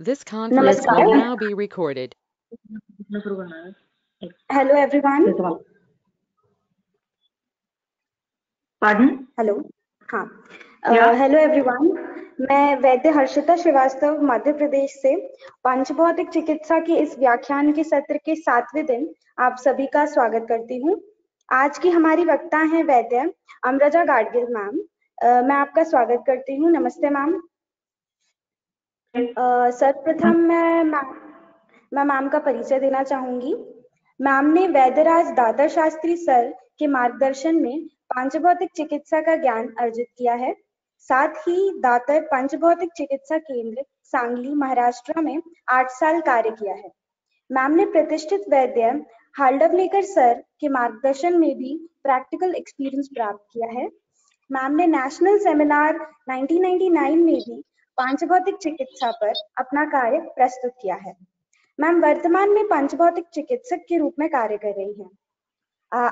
This conference will नमस्कार। now be recorded. Hello everyone. Pardon? Hello. हाँ, Yeah. Hello everyone. मैं वैद्य हर्षिता श्रीवास्तव मध्य प्रदेश से पंचभौतिक चिकित्सा के इस व्याख्यान के सत्र के 7वें दिन आप सभी का स्वागत करती हूँ। आज की हमारी वक्ता हैं वैद्य अमृजा गाडगिल मैम। मैं आपका स्वागत करती हूँ। नमस्ते मैम। सर्वप्रथम मैं मैम का परिचय देना चाहूंगी। मैम ने वैद्यराज दातर शास्त्री सर के मार्गदर्शन में पंचभौतिक चिकित्सा का ज्ञान अर्जित किया है। साथ ही दातर पंचभौतिक चिकित्सा केंद्र सांगली महाराष्ट्र में 8 साल कार्य किया है। मैम ने प्रतिष्ठित वैद्य हाल्डवलेकर सर के मार्गदर्शन में भी प्रैक्टिकल एक्सपीरियंस प्राप्त किया है। मैम ने नेशनल सेमिनार 1999 में भी पंचभौतिक चिकित्सा पर अपना कार्य प्रस्तुत किया है। मैम वर्तमान में पंचभौतिक चिकित्सक के रूप में कार्य कर रही हैं।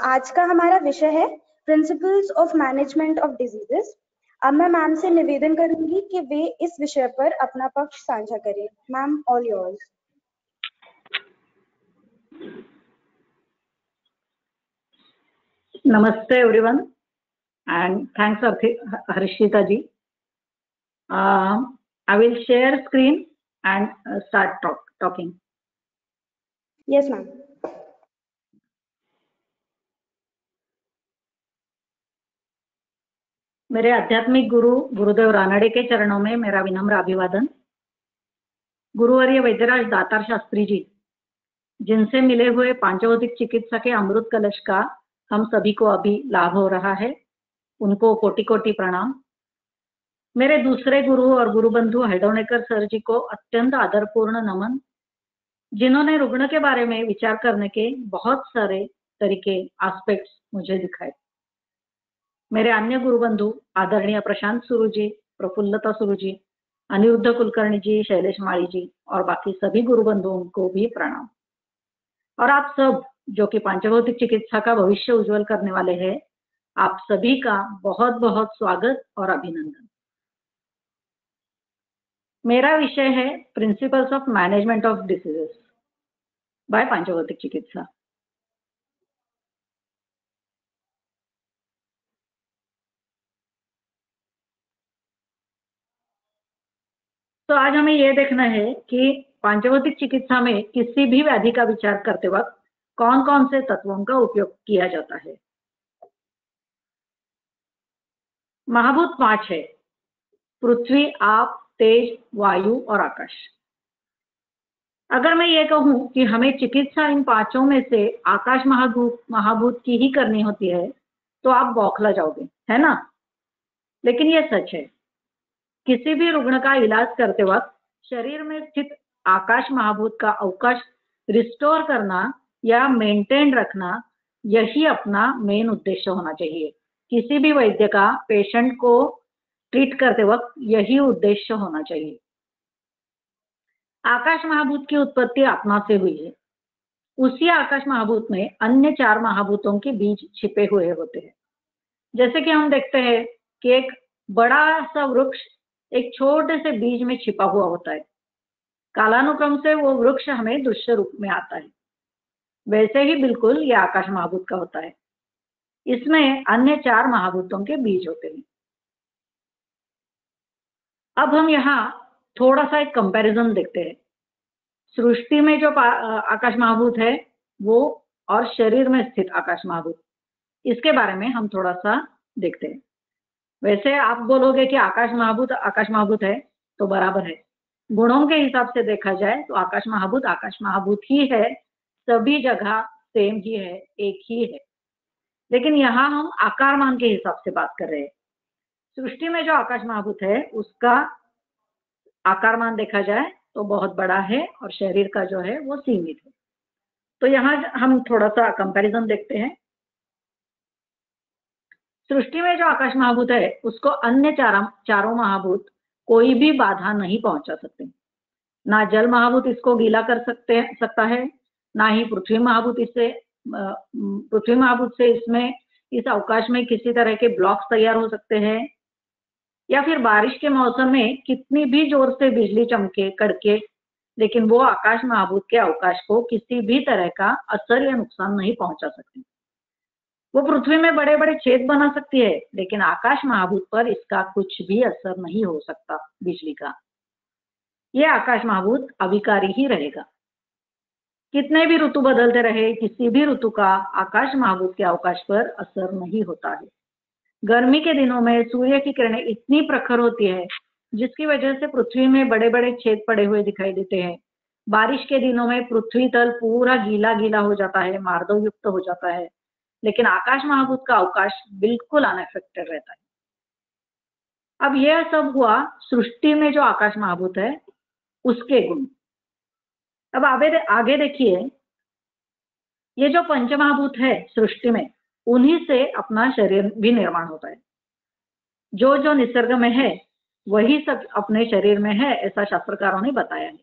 आज का हमारा विषय है principles of management of diseases. अब मैं मैम से निवेदन करूंगी कि वे इस विषय पर अपना पक्ष साझा करें। Ma'am, all yours. Namaste everyone and thanks Harshita ji. I will share screen and start talking. Yes ma'am. मेरे आध्यात्मिक गुरु गुरुदेव रानड़े के चरणों में मेरा विनम्र अभिवादन। गुरुवर्य वैद्यराज दातार शास्त्री जी, जिनसे मिले हुए पंचभौतिक चिकित्सा के अमृत कलश का हम सभी को अभी लाभ हो रहा है, उनको कोटि कोटि प्रणाम। मेरे दूसरे गुरु और गुरु बंधु हल्डवलेकर सर जी को अत्यंत आदरपूर्ण नमन, जिन्होंने रुग्ण के बारे में विचार करने के बहुत सारे तरीके एस्पेक्ट्स मुझे दिखाए। मेरे अन्य गुरु बंधु आदरणीय प्रशांत सुरु जी, प्रफुल्लता सुरु जी, अनिरुद्ध कुलकर्णी जी, शैलेश माली जी और बाकी सभी गुरु बंधुओं को भी प्रणाम। और आप सब जो कि पंचभौतिक चिकित्सा का भविष्य उज्जवल करने वाले हैं, आप सभी का बहुत बहुत स्वागत और अभिनंदन। मेरा विषय है principles of management of diseases by पंचभौतिक चिकित्सा। तो आज हमें यह देखना है कि पंचभौतिक चिकित्सा में किसी भी व्याधि का विचार करते वक्त कौन कौन से तत्वों का उपयोग किया जाता है। महाभूत 5 है: पृथ्वी, आप, तेज, वायु और आकाश। अगर मैं ये कहूं कि हमें चिकित्सा इन पांचों में से आकाश महाभूत की ही करनी होती है, तो आप बौखला जाओगे, है ना? लेकिन यह सच है। किसी भी रुग्ण का इलाज करते वक्त शरीर में स्थित आकाश महाभूत का अवकाश रिस्टोर करना या मेंटेन रखना, यही अपना मेन उद्देश्य होना चाहिए। किसी भी वैद्य का पेशेंट को ट्रीट करते वक्त यही उद्देश्य होना चाहिए। आकाश महाभूत की उत्पत्ति आत्मा से हुई है। उसी आकाश महाभूत में अन्य 4 महाभूतों के बीज छिपे हुए होते हैं। जैसे कि हम देखते हैं कि एक बड़ा सा वृक्ष एक छोटे से बीज में छिपा हुआ होता है। कालानुक्रम से वो वृक्ष हमें दृश्य रूप में आता है। वैसे ही बिल्कुल ये आकाश महाभूत का होता है। इसमें अन्य 4 महाभूतों के बीज होते हैं। अब हम यहाँ थोड़ा सा एक कंपैरिजन देखते हैं। सृष्टि में जो आकाश महाभूत है वो और शरीर में स्थित आकाश महाभूत, इसके बारे में हम थोड़ा सा देखते हैं। वैसे आप बोलोगे कि आकाश महाभूत है, तो बराबर है। गुणों के हिसाब से देखा जाए तो आकाश महाभूत ही है, सभी जगह सेम ही है, एक ही है। लेकिन यहाँ हम आकार मान के हिसाब से बात कर रहे हैं। सृष्टि में जो आकाश महाभूत है उसका आकार मान देखा जाए तो बहुत बड़ा है और शरीर का जो है वो सीमित है। तो यहाँ हम थोड़ा सा कंपैरिजन देखते हैं। सृष्टि में जो आकाश महाभूत है उसको अन्य चारों महाभूत कोई भी बाधा नहीं पहुंचा सकते। ना जल महाभूत इसको गीला कर सकता है, ना ही पृथ्वी महाभूत से इसमें इस अवकाश में किसी तरह के ब्लॉक्स तैयार हो सकते हैं, या फिर बारिश के मौसम में कितनी भी जोर से बिजली चमके, कड़के लेकिन वो आकाश महाभूत के अवकाश को किसी भी तरह का असर या नुकसान नहीं पहुंचा सकती। वो पृथ्वी में बड़े बड़े छेद बना सकती है, लेकिन आकाश महाभूत पर इसका कुछ भी असर नहीं हो सकता बिजली का। ये आकाश महाभूत अविकारी ही रहेगा। कितने भी ऋतु बदलते रहे, किसी भी ऋतु का आकाश महाभूत के अवकाश पर असर नहीं होता है। गर्मी के दिनों में सूर्य की किरणें इतनी प्रखर होती है जिसकी वजह से पृथ्वी में बड़े बड़े छेद पड़े हुए दिखाई देते हैं। बारिश के दिनों में पृथ्वी तल पूरा गीला गीला हो जाता है, मार्दव युक्त हो जाता है, लेकिन आकाश महाभूत का अवकाश बिल्कुल अनअफेक्टेड रहता है। अब यह सब हुआ सृष्टि में जो आकाश महाभूत है उसके गुण। अब आगे देखिए, ये जो पंचमहाभूत है सृष्टि में, उन्हीं से अपना शरीर भी निर्माण होता है। जो जो निसर्ग में है वही सब अपने शरीर में है, ऐसा शास्त्रकारों ने बताया है।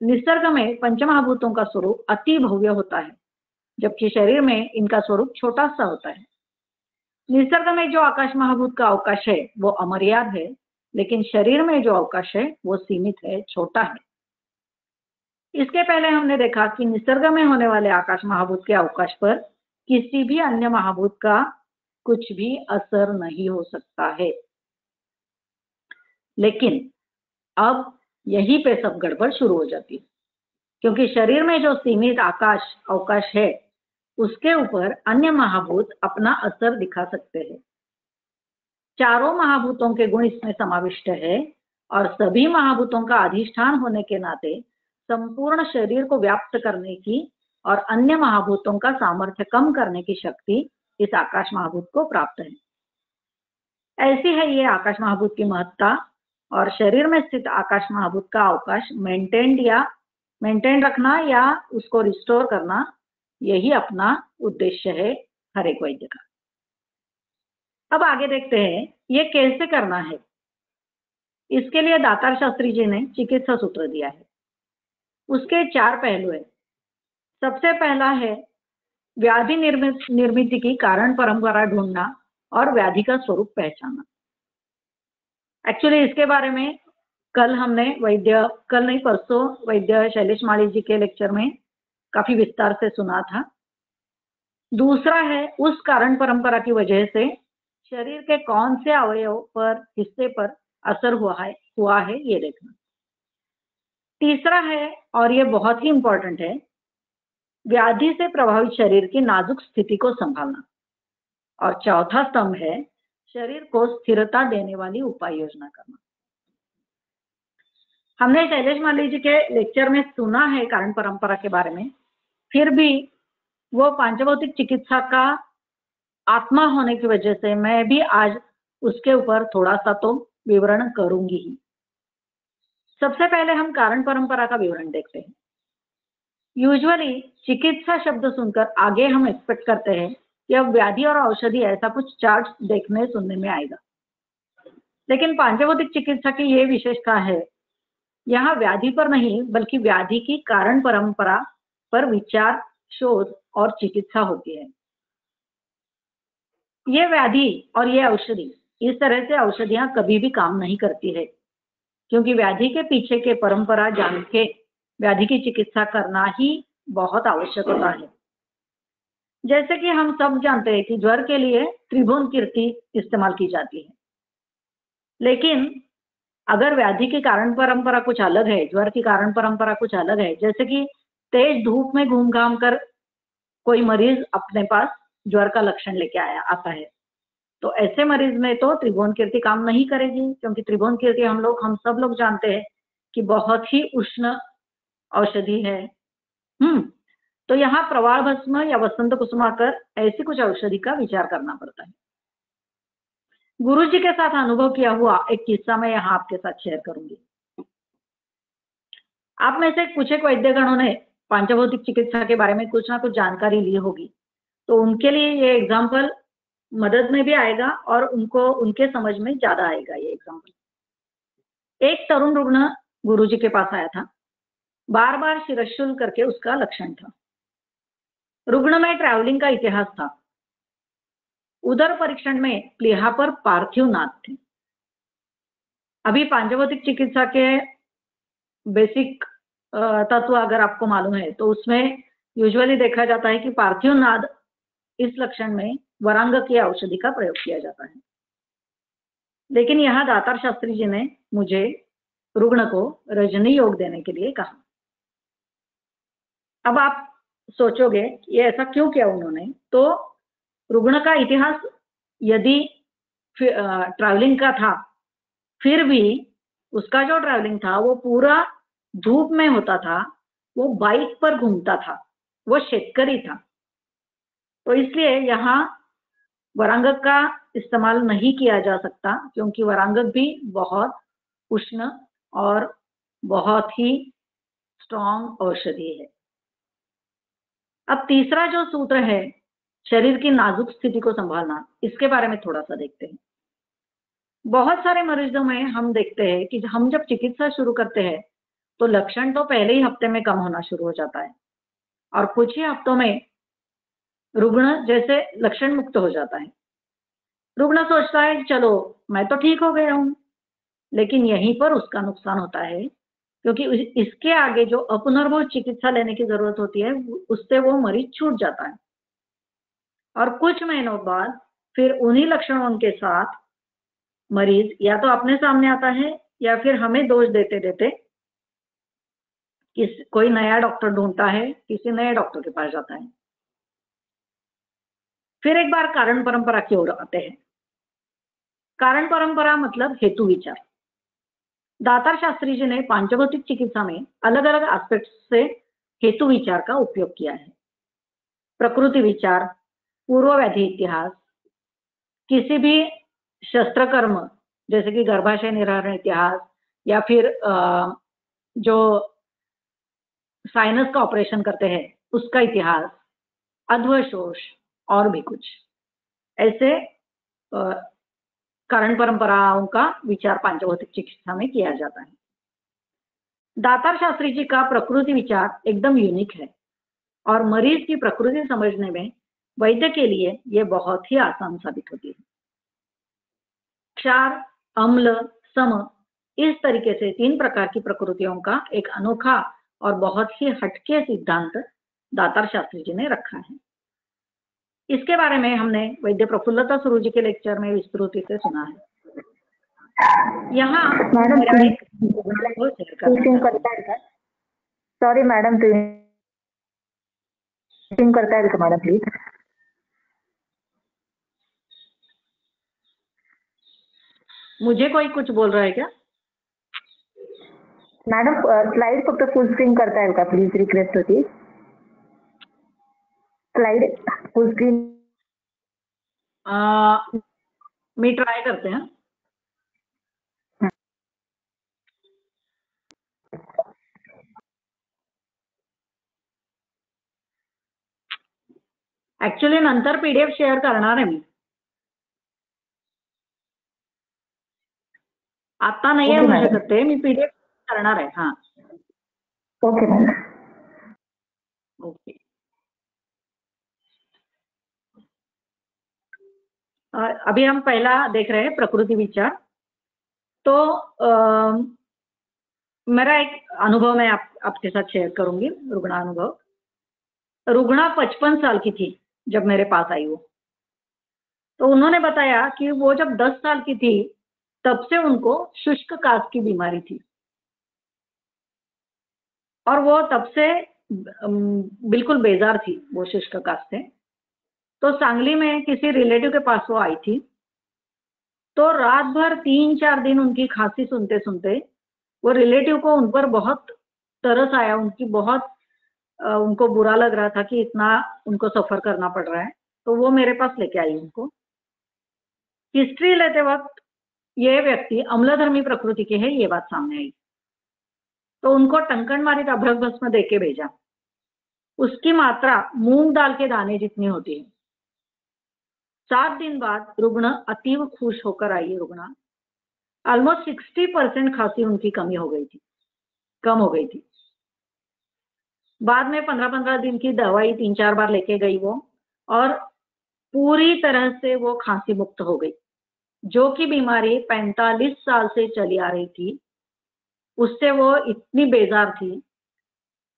निसर्ग में पंचमहाभूतों का स्वरूप अति भव्य होता है, जबकि शरीर में इनका स्वरूप छोटा सा होता है। निसर्ग में जो आकाश महाभूत का अवकाश है वो अमर्याद है, लेकिन शरीर में जो अवकाश है वो सीमित है, छोटा है। इसके पहले हमने देखा कि निसर्ग में होने वाले आकाश महाभूत के अवकाश पर किसी भी अन्य महाभूत का कुछ भी असर नहीं हो सकता है। लेकिन अब यहीं पे सब गड़बड़ शुरू हो जाती है, क्योंकि शरीर में जो सीमित आकाश अवकाश है उसके ऊपर अन्य महाभूत अपना असर दिखा सकते हैं। चारों महाभूतों के गुण इसमें समाविष्ट है और सभी महाभूतों का अधिष्ठान होने के नाते संपूर्ण शरीर को व्याप्त करने की और अन्य महाभूतों का सामर्थ्य कम करने की शक्ति इस आकाश महाभूत को प्राप्त है। ऐसी है ये आकाश महाभूत की महत्ता, और शरीर में स्थित आकाश महाभूत का अवकाश मेंटेन रखना या उसको रिस्टोर करना, यही अपना उद्देश्य है हर एक वैद्य का। अब आगे देखते हैं ये कैसे करना है। इसके लिए दातार शास्त्री जी ने चिकित्सा सूत्र दिया है। उसके 4 पहलू है। सबसे पहला है व्याधि निर्मिति की कारण परंपरा ढूंढना और व्याधि का स्वरूप पहचानना। एक्चुअली इसके बारे में परसों वैद्य शैलेश माली जी के लेक्चर में काफी विस्तार से सुना था। दूसरा है उस कारण परंपरा की वजह से शरीर के कौन से अवयव पर, हिस्से पर असर हुआ है ये देखना। तीसरा है, और ये बहुत ही इंपॉर्टेंट है, व्याधि से प्रभावित शरीर की नाजुक स्थिति को संभालना। और चौथा स्तंभ है शरीर को स्थिरता देने वाली उपाय योजना करना। हमने शैलेश माली जी के लेक्चर में सुना है कारण परंपरा के बारे में, फिर भी वो पांचभौतिक चिकित्सा का आत्मा होने की वजह से मैं भी आज उसके ऊपर थोड़ा सा तो विवरण करूंगी ही। सबसे पहले हम कारण परंपरा का विवरण देखते हैं। यूजुअली चिकित्सा शब्द सुनकर आगे हम एक्सपेक्ट करते हैं कि अब व्याधि और औषधि ऐसा कुछ चार्ट देखने सुनने में आएगा, लेकिन पांचभौतिक चिकित्सा की ये विशेषता है, यहाँ व्याधि पर नहीं बल्कि व्याधि की कारण परंपरा पर विचार, शोध और चिकित्सा होती है। ये व्याधि और ये औषधि, इस तरह से औषधियां कभी भी काम नहीं करती है, क्योंकि व्याधि के पीछे के परंपरा जान के व्याधि की चिकित्सा करना ही बहुत आवश्यक होता है। जैसे कि हम सब जानते हैं कि ज्वर के लिए त्रिभुवन कीर्ति इस्तेमाल की जाती है, लेकिन अगर व्याधि की कारण परंपरा कुछ अलग है, ज्वर की कारण परंपरा कुछ अलग है, जैसे कि तेज धूप में घूम घाम कर कोई मरीज अपने पास ज्वर का लक्षण लेके आता है, तो ऐसे मरीज में तो त्रिभुवन कीर्ति काम नहीं करेगी, क्योंकि त्रिभुवन कीर्ति हम सब लोग जानते हैं कि बहुत ही उष्ण औषधि है। तो यहाँ प्रवाल भस्म या वसंत कुसुमाकर ऐसी कुछ औषधि का विचार करना पड़ता है। गुरु जी के साथ अनुभव किया हुआ एक किस्सा मैं यहाँ आपके साथ शेयर करूंगी। आप में से कुछ एक वैद्यगणों ने पांचभौतिक चिकित्सा के बारे में कुछ ना कुछ जानकारी ली होगी, तो उनके लिए ये एग्जाम्पल मदद में भी आएगा और उनके समझ में ज्यादा आएगा ये एग्जाम्पल। एक तरुण रुग्ण गुरु जी के पास आया था, बार बार शिरशूल करके उसका लक्षण था। रुग्ण में ट्रैवलिंग का इतिहास था। उदर परीक्षण में प्लीहा पर पार्थिव नाद थे। अभी पांचभौतिक चिकित्सा के बेसिक तत्व अगर आपको मालूम है तो उसमें यूजुअली देखा जाता है कि पार्थिव नाद इस लक्षण में वरांग की औषधि का प्रयोग किया जाता है। लेकिन यहाँ दातार शास्त्री जी ने मुझे रुग्ण को रजनी योग देने के लिए कहा। अब आप सोचोगे ये ऐसा क्यों किया उन्होंने, तो रुग्ण का इतिहास यदि ट्रैवलिंग का था, फिर भी उसका जो ट्रैवलिंग था वो पूरा धूप में होता था, वो बाइक पर घूमता था, वो शेतकरी था। तो इसलिए यहाँ वरांगक का इस्तेमाल नहीं किया जा सकता, क्योंकि वरांगक भी बहुत उष्ण और बहुत ही स्ट्रॉन्ग औषधि है। अब तीसरा जो सूत्र है, शरीर की नाजुक स्थिति को संभालना, इसके बारे में थोड़ा सा देखते हैं। बहुत सारे मरीजों में हम देखते हैं कि हम जब चिकित्सा शुरू करते हैं तो लक्षण तो पहले ही हफ्ते में कम होना शुरू हो जाता है और कुछ ही हफ्तों में रुग्ण जैसे लक्षण मुक्त हो जाता है। रुग्ण सोचता है चलो मैं तो ठीक हो गया हूं, लेकिन यहीं पर उसका नुकसान होता है, क्योंकि इसके आगे जो अपुनर्भव चिकित्सा लेने की जरूरत होती है उससे वो मरीज छूट जाता है और कुछ महीनों बाद फिर उन्हीं लक्षणों के साथ मरीज या तो अपने सामने आता है या फिर हमें दोष देते देते कोई नया डॉक्टर ढूंढता है, किसी नए डॉक्टर के पास जाता है। फिर एक बार कारण परंपरा की ओर आते हैं। कारण परंपरा मतलब हेतु विचार। दातार शास्त्री जी ने पांचभौतिक चिकित्सा में अलग अलग एस्पेक्ट से हेतु विचार का उपयोग किया है। प्रकृति विचार, पूर्व व्याधि इतिहास, किसी भी शस्त्रकर्म जैसे कि गर्भाशय निर्हरण इतिहास या फिर जो साइनस का ऑपरेशन करते हैं उसका इतिहास, अध्वशोष और भी कुछ ऐसे कारण परंपराओं का विचार पांचभौतिक चिकित्सा में किया जाता है। दातार शास्त्री जी का प्रकृति विचार एकदम यूनिक है और मरीज की प्रकृति समझने में वैद्य के लिए यह बहुत ही आसान साबित होती है। क्षार, अम्ल, सम, इस तरीके से 3 प्रकार की प्रकृतियों का एक अनोखा और बहुत ही हटके सिद्धांत दातार शास्त्री जी ने रखा है। इसके बारे में हमने वैद्य प्रफुल्लता सुरू जी के लेक्चर में विस्तृत से सुना है। यहाँ मैडम सॉरी मैडम करता है मैडम प्लीज। मुझे कोई कुछ बोल रहा है क्या मॅडम? स्लाइड फक्त फुल स्क्रीन करता येईल का प्लीज, रिक्वेस्ट होती. स्लाइड फुल स्क्रीन मी ट्राय करते हैं. ऍक्च्युली नंतर पीडीएफ शेअर करणार आहे मी. आता नाही आहे म्हणू शकत ते, मी पीडीएफ करणार आहे. हाँ ओके मैम. ओके. अभी हम पहला देख रहे हैं प्रकृति विचार. तो मेरा एक अनुभव मैं आपके साथ शेयर करूंगी, रुग्ण अनुभव. रुग्णा 55 साल की थी जब मेरे पास आई वो. तो उन्होंने बताया कि वो जब 10 साल की थी तब से उनको शुष्क काश की बीमारी थी और वो तब से बिल्कुल बेजार थी वो शुष्क काश से. तो सांगली में किसी रिलेटिव के पास वो आई थी. तो रात भर 3-4 दिन उनकी खांसी सुनते सुनते वो रिलेटिव को उन पर बहुत तरस आया. उनको बुरा लग रहा था कि इतना उनको सफर करना पड़ रहा है. तो वो मेरे पास लेके आई उनको. हिस्ट्री लेते वक्त ये व्यक्ति अम्लधर्मी प्रकृति के है ये बात सामने आई. तो उनको टंकणमारित अभ्रक भस्म देके भेजा. उसकी मात्रा मूंग दाल के दाने जितनी होती है. 7 दिन बाद रुग्ण अतीव खुश होकर आई. रुग्ण ऑलमोस्ट 60% खांसी उनकी कम हो गई थी. बाद में 15-15 दिन की दवाई 3-4 बार लेके गई वो और पूरी तरह से वो खांसी मुक्त हो गई. जो कि बीमारी 45 साल से चली आ रही थी, उससे वो इतनी बेजार थी,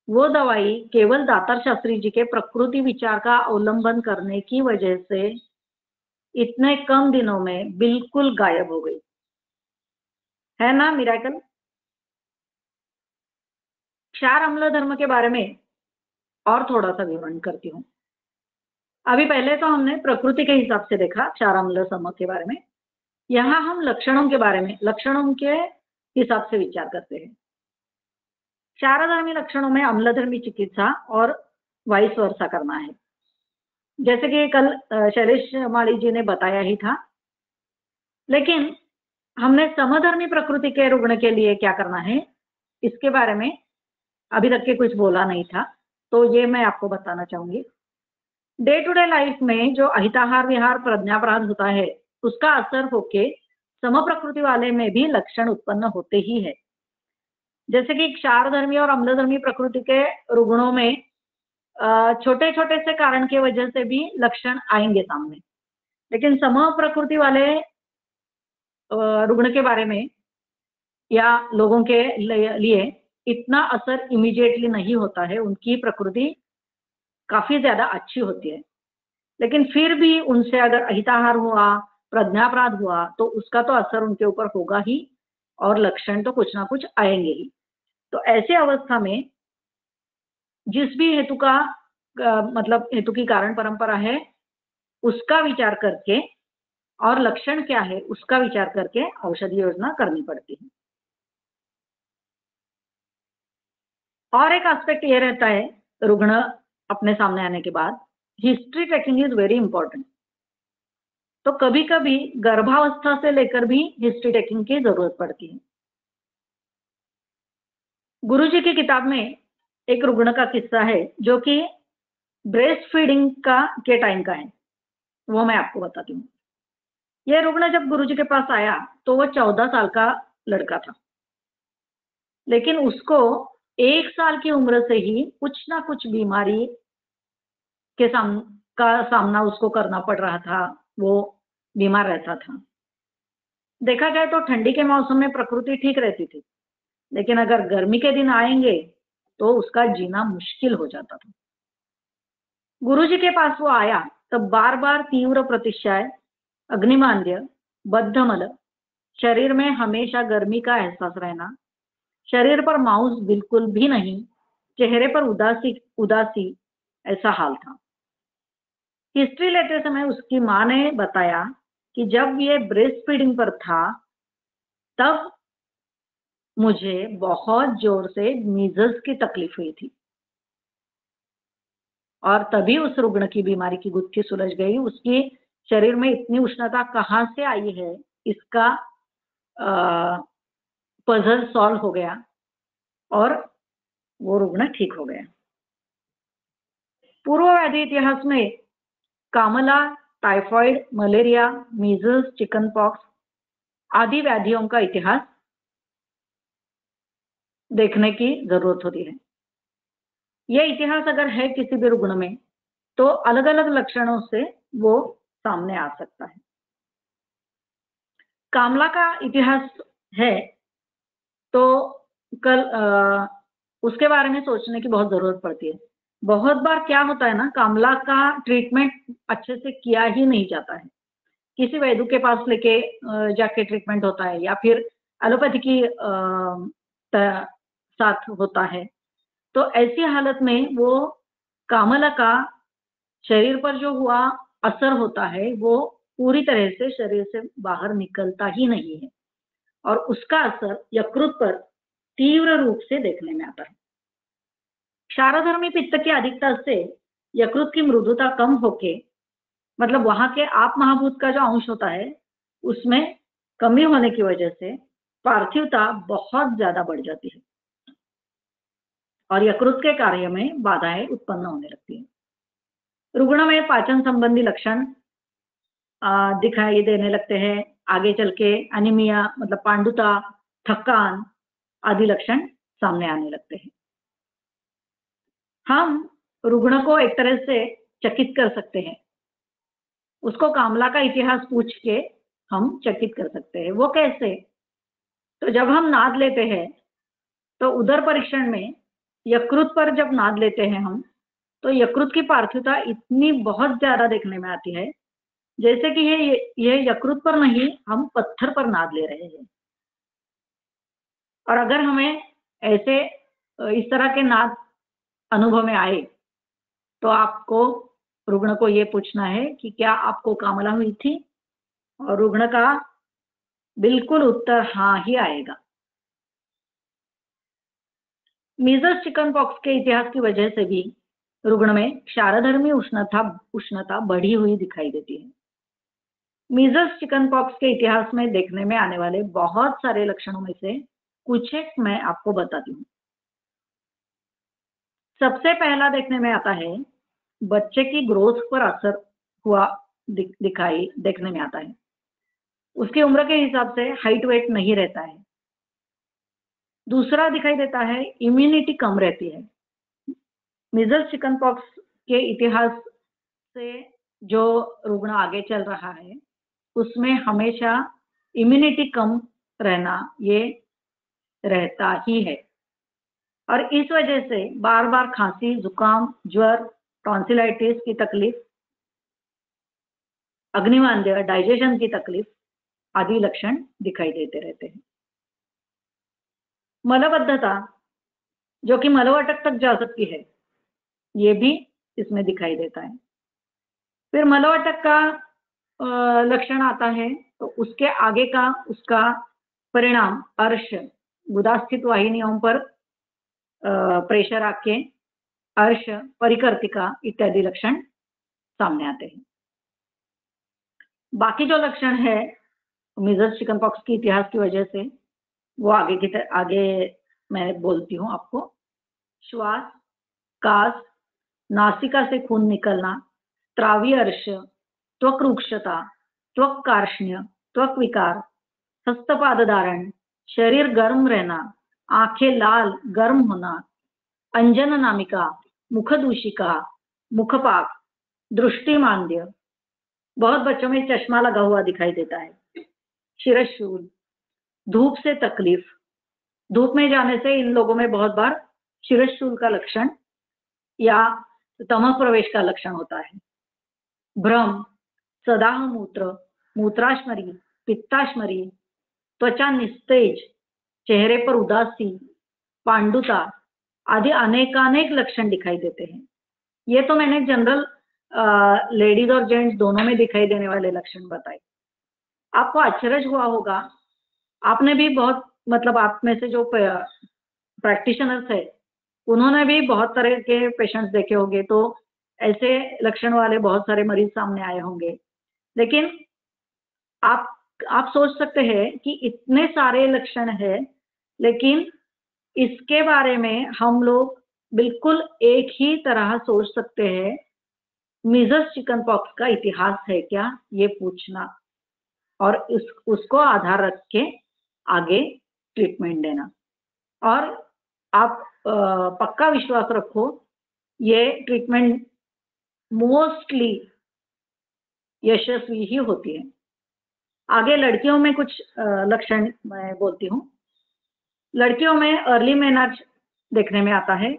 वो दवाई केवल दातार शास्त्री जी के प्रकृति विचार का अवलंबन करने की वजह से इतने कम दिनों में बिल्कुल गायब हो गई। है ना मिराकल? क्षार अम्ल धर्म के बारे में और थोड़ा सा विवरण करती हूँ। अभी पहले तो हमने प्रकृति के हिसाब से देखा क्षार अम्ल सम के बारे में। यहाँ हम लक्षणों के बारे में, लक्षणों के हिसाब से विचार करते हैं। क्षारधर्मी लक्षणों में अम्लधर्मी चिकित्सा और वाइस वर्सा करना है, जैसे कि कल शैलेश माली जी ने बताया ही था। लेकिन हमने समधर्मी प्रकृति के रुग्ण के लिए क्या करना है, इसके बारे में अभी तक के कुछ बोला नहीं था, तो ये मैं आपको बताना चाहूंगी। डे टू डे लाइफ में जो अहिताहार विहार प्रज्ञापराध होता है, उसका असर होके सम प्रकृति वाले में भी लक्षण उत्पन्न होते ही है। जैसे कि क्षारधर्मी और अम्लधर्मी प्रकृति के रुग्णों में छोटे छोटे से कारण की वजह से भी लक्षण आएंगे सामने, लेकिन सम प्रकृति वाले रुग्ण के बारे में या लोगों के लिए इतना असर इमीडिएटली नहीं होता है। उनकी प्रकृति काफी ज्यादा अच्छी होती है, लेकिन फिर भी उनसे अगर अहिताहार हुआ, प्रज्ञापराध हुआ, तो उसका तो असर उनके ऊपर होगा ही और लक्षण तो कुछ ना कुछ आएंगे ही। तो ऐसी अवस्था में जिस भी हेतु का मतलब हेतु की कारण परंपरा है, उसका विचार करके और लक्षण क्या है उसका विचार करके औषधि योजना करनी पड़ती है। और एक एस्पेक्ट ये रहता है रुग्ण अपने सामने आने के बाद, history taking is very important. तो कभी कभी गर्भावस्था से लेकर भी हिस्ट्री टेकिंग की जरूरत पड़ती है। गुरुजी की किताब में एक रुग्ण का किस्सा है जो कि ब्रेस्ट फीडिंग के टाइम का है, वो मैं आपको बताती हूँ। यह रुग्ण जब गुरुजी के पास आया तो वो 14 साल का लड़का था, लेकिन उसको 1 साल की उम्र से ही कुछ ना कुछ बीमारी के सामना उसको करना पड़ रहा था, वो बीमार रहता था। देखा जाए तो ठंडी के मौसम में प्रकृति ठीक रहती थी, लेकिन अगर गर्मी के दिन आएंगे तो उसका जीना मुश्किल हो जाता था। गुरुजी के पास वो आया तब बार बार तीव्र प्रतिशाय, अग्निमांद्य, बद्धमल, शरीर में हमेशा गर्मी का एहसास रहना, शरीर पर मांस बिल्कुल भी नहीं, चेहरे पर उदासी ऐसा हाल था। हिस्ट्री लेते समय उसकी मां ने बताया कि जब ये ब्रेस्ट फीडिंग पर था तब मुझे बहुत जोर से मीजल्स की तकलीफ हुई थी और तभी उस रुग्ण की बीमारी की गुत्थी सुलझ गई। उसकी शरीर में इतनी उष्णता कहाँ से आई है, इसका पजल सॉल्व हो गया और वो रुग्ण ठीक हो गया। पूर्ववैदिक इतिहास में कामला, typhoid, malaria, measles, chicken pox आदि व्याधियों का इतिहास देखने की जरूरत होती है। यह इतिहास अगर है किसी भी रुग्ण में तो अलग अलग लक्षणों से वो सामने आ सकता है। कामला का इतिहास है तो कल उसके बारे में सोचने की बहुत जरूरत पड़ती है। बहुत बार क्या होता है ना, कामला का ट्रीटमेंट अच्छे से किया ही नहीं जाता है, किसी वैद्य के पास लेके जाके ट्रीटमेंट होता है या फिर एलोपैथी की साथ होता है। तो ऐसी हालत में वो कामला का शरीर पर जो हुआ असर होता है वो पूरी तरह से शरीर से बाहर निकलता ही नहीं है और उसका असर यकृत पर तीव्र रूप से देखने में आता है। क्षारधर्मी पित्त की अधिकता से यकृत की मृदुता कम होके, मतलब वहां के आप महाभूत का जो अंश होता है उसमें कमी होने की वजह से पार्थिवता बहुत ज्यादा बढ़ जाती है और यकृत के कार्य में बाधाएं उत्पन्न होने लगती है। रुग्ण में पाचन संबंधी लक्षण दिखाई देने लगते हैं। आगे चल के एनीमिया मतलब पांडुता, थकान आदि लक्षण सामने आने लगते हैं। हम रुग्ण को एक तरह से चकित कर सकते हैं। उसको कामला का इतिहास पूछ के हम चकित कर सकते हैं। वो कैसे? तो जब हम नाद लेते हैं तो उदर परीक्षण में यकृत पर जब नाद लेते हैं हम, तो यकृत की पार्थिवता इतनी बहुत ज्यादा देखने में आती है जैसे कि ये यकृत पर नहीं, हम पत्थर पर नाद ले रहे हैं। और अगर हमें ऐसे इस तरह के नाद अनुभव में आए तो आपको रुग्ण को ये पूछना है कि क्या आपको कामला हुई थी, और रुग्ण का बिल्कुल उत्तर हाँ ही आएगा। मीजल्स चिकन पॉक्स के इतिहास की वजह से भी रुग्ण में क्षारधर्मी उष्णता बढ़ी हुई दिखाई देती है। मीजल्स चिकन पॉक्स के इतिहास में देखने में आने वाले बहुत सारे लक्षणों में से कुछ एक मैं आपको बताती हूँ। सबसे पहला देखने में आता है, बच्चे की ग्रोथ पर असर हुआ देखने में आता है। उसकी उम्र के हिसाब से हाइट वेट नहीं रहता है। दूसरा दिखाई देता है, इम्यूनिटी कम रहती है। मीजल्स चिकन पॉक्स के इतिहास से जो रुग्ण आगे चल रहा है उसमें हमेशा इम्यूनिटी कम रहना ये रहता ही है, और इस वजह से बार बार खांसी, जुकाम, ज्वर, टॉन्सिलाइटिस की तकलीफ, अग्निवांद्य, डाइजेशन की तकलीफ आदि लक्षण दिखाई देते रहते हैं। मलबद्धता जो कि मलवाटक तक जा सकती है, ये भी इसमें दिखाई देता है। फिर मलवाटक का लक्षण आता है तो उसके आगे का उसका परिणाम अर्श, गुदास्थित वाहिनियों पर प्रेशर आके अर्श, परिकर्तिका इत्यादि लक्षण सामने आते हैं। बाकी जो लक्षण है मीजल्स चिकन पॉक्स की इतिहास की वजह से वो आगे मैं बोलती हूँ आपको। श्वास, कास, नासिका से खून निकलना, स्त्रावी अर्श, त्वक रुक्षता, त्वक कार्ष्ण्य, त्वक विकार, हस्तपाद धारण, शरीर गर्म रहना, आंखें लाल गर्म होना, अंजन नामिका, मुखदूषिका, मुखपाक, दृष्टिमांद्य, बहुत बच्चों में चश्मा लगा हुआ दिखाई देता है, शिरशूल, धूप से तकलीफ, धूप में जाने से इन लोगों में बहुत बार शिरशूल का लक्षण या तमः प्रवेश का लक्षण होता है। भ्रम, सदाह मूत्र, मूत्राश्मरी, पित्ताश्मरी, त्वचा निस्तेज, चेहरे पर उदासी, पांडुता आदि अनेकानेक लक्षण दिखाई देते हैं। ये तो मैंने जनरल लेडीज और जेंट्स दोनों में दिखाई देने वाले लक्षण बताए। आपको आश्चर्य हुआ होगा, आपने भी बहुत मतलब आप में से जो प्रैक्टिशनर्स है उन्होंने भी बहुत तरह के पेशेंट्स देखे होंगे, तो ऐसे लक्षण वाले बहुत सारे मरीज सामने आए होंगे। लेकिन आप सोच सकते हैं कि इतने सारे लक्षण है, लेकिन इसके बारे में हम लोग बिल्कुल एक ही तरह सोच सकते हैं, मीजल्स चिकन पॉक्स का इतिहास है क्या, ये पूछना और उसको आधार रख के आगे ट्रीटमेंट देना। और आप पक्का विश्वास रखो, ये ट्रीटमेंट मोस्टली यशस्वी ही होती है। आगे लड़कियों में कुछ लक्षण मैं बोलती हूँ। लड़कियों में अर्ली मेनार्ज देखने में आता है।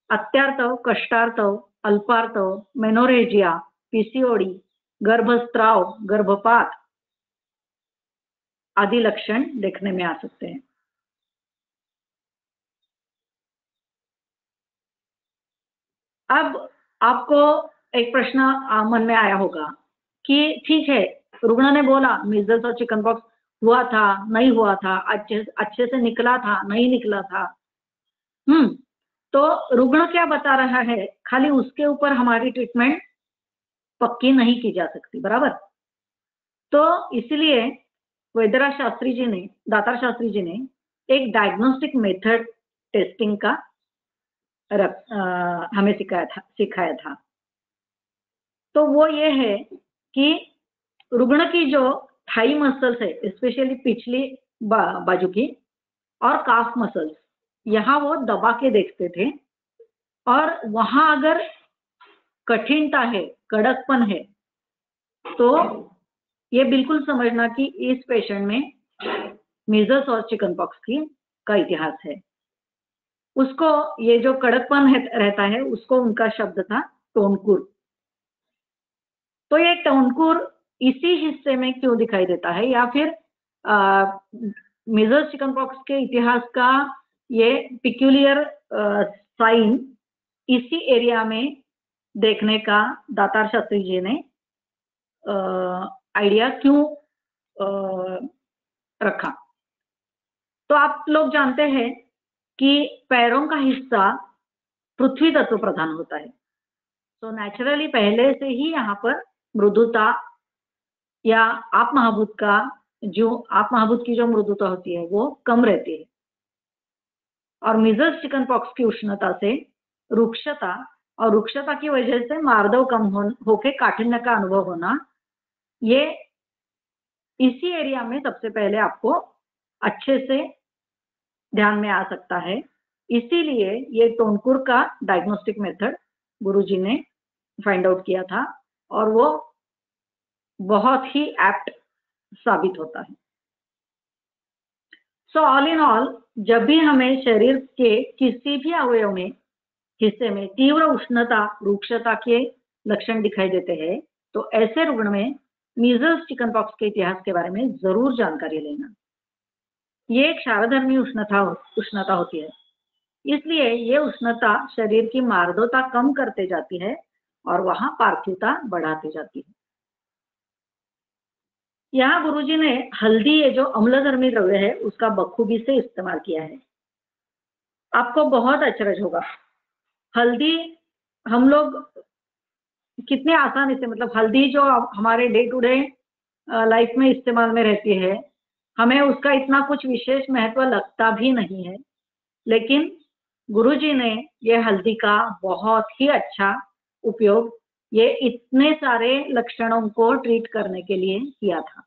अत्यार्तव, कष्टार्तव, अल्पार्तव, मेनोरेजिया, पीसीओडी, गर्भस्राव, गर्भपात आदि लक्षण देखने में आ सकते हैं। अब आपको एक प्रश्न मन में आया होगा कि ठीक है, रुग्ण ने बोला मीजल्स और चिकन पॉक्स हुआ था, नहीं हुआ था, अच्छे से निकला था, नहीं निकला था। तो रुग्ण क्या बता रहा है, खाली उसके ऊपर हमारी ट्रीटमेंट पक्की नहीं की जा सकती, बराबर। तो इसलिए वैद्यराज शास्त्री जी ने, दातार शास्त्री जी ने एक डायग्नोस्टिक मेथड टेस्टिंग का हमें सिखाया था। तो वो ये है कि रुग्ण की जो थाई मसल्स है, स्पेशली पिछली बाजू की, और काफ मसल्स, यहाँ वो दबा के देखते थे, और वहां अगर कठिनता है, कड़कपन है, तो ये बिल्कुल समझना कि इस पेशेंट में मीजल्स और चिकन पॉक्स की का इतिहास है। उसको ये जो कड़कपन रहता है उसको उनका शब्द था टोनकुर। तो ये टोनकुर इसी हिस्से में क्यों दिखाई देता है, या फिर मीजल्स चिकन पॉक्स के इतिहास का ये पिक्यूलियर साइन इसी एरिया में देखने का दातार शास्त्री जी ने आइडिया क्यों रखा। तो आप लोग जानते हैं कि पैरों का हिस्सा पृथ्वी तत्व प्रधान होता है, तो नेचुरली पहले से ही यहाँ पर मृदुता या आप महाभूत की जो मृदुता होती है वो कम रहती है, और मीजल्स चिकन पॉक्स की उष्णता से रुक्षता, और रुक्षता की वजह से मार्दव कम होके काठिन्य का अनुभव होना, ये इसी एरिया में सबसे पहले आपको अच्छे से ध्यान में आ सकता है। इसीलिए ये टोनकुर का डायग्नोस्टिक मेथड गुरुजी ने फाइंड आउट किया था, और वो बहुत ही एप्ट साबित होता है। सो ऑल इन ऑल, जब भी हमें शरीर के किसी भी अवयव में हिस्से में तीव्र उष्णता रुक्षता के लक्षण दिखाई देते हैं, तो ऐसे रुग्ण में मीजल्स चिकन पॉक्स के इतिहास के बारे में जरूर जानकारी लेना। ये एक क्षारधर्मी उष्णता होती है, इसलिए ये उष्णता शरीर की मार्दवता कम करते जाती है और वहां पार्थिवता बढ़ाती जाती है। यहाँ गुरुजी ने हल्दी, ये जो अम्लधर्मी द्रव्य है, उसका बखूबी से इस्तेमाल किया है। आपको बहुत अचरज होगा, हल्दी हम लोग कितने आसानी से, मतलब हल्दी जो हमारे डे टू डे लाइफ में इस्तेमाल में रहती है, हमें उसका इतना कुछ विशेष महत्व लगता भी नहीं है, लेकिन गुरुजी ने ये हल्दी का बहुत ही अच्छा उपयोग ये इतने सारे लक्षणों को ट्रीट करने के लिए किया था।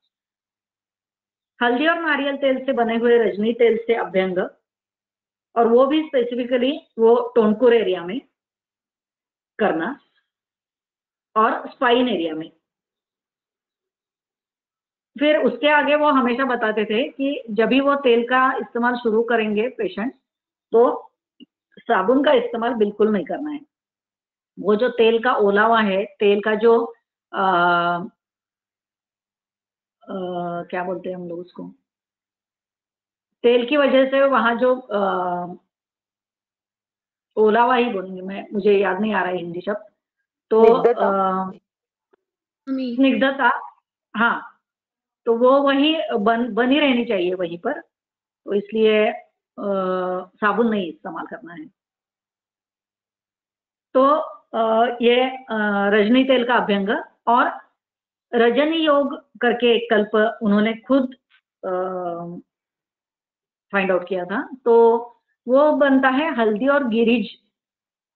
हल्दी और नारियल तेल से बने हुए रजनी तेल से अभ्यंग, और वो भी स्पेसिफिकली वो टोनकुर एरिया में करना और स्पाइन एरिया में। फिर उसके आगे वो हमेशा बताते थे कि जब भी वो तेल का इस्तेमाल शुरू करेंगे पेशेंट, तो साबुन का इस्तेमाल बिल्कुल नहीं करना है। वो जो तेल का ओलावा है, तेल का जो क्या बोलते हैं हम लोग उसको, तेल की वजह से वहां जो ओलावा ही बोलेंगे, मुझे याद नहीं आ रहा है हिंदी शब्द, तो स्निग्धता, हाँ, तो वो वही बनी रहनी चाहिए वहीं पर, तो इसलिए साबुन नहीं इस्तेमाल करना है। तो ये रजनी तेल का अभ्यंग और रजनी योग करके एक कल्प उन्होंने खुद फाइंड आउट किया था, तो वो बनता है हल्दी और गिरिज,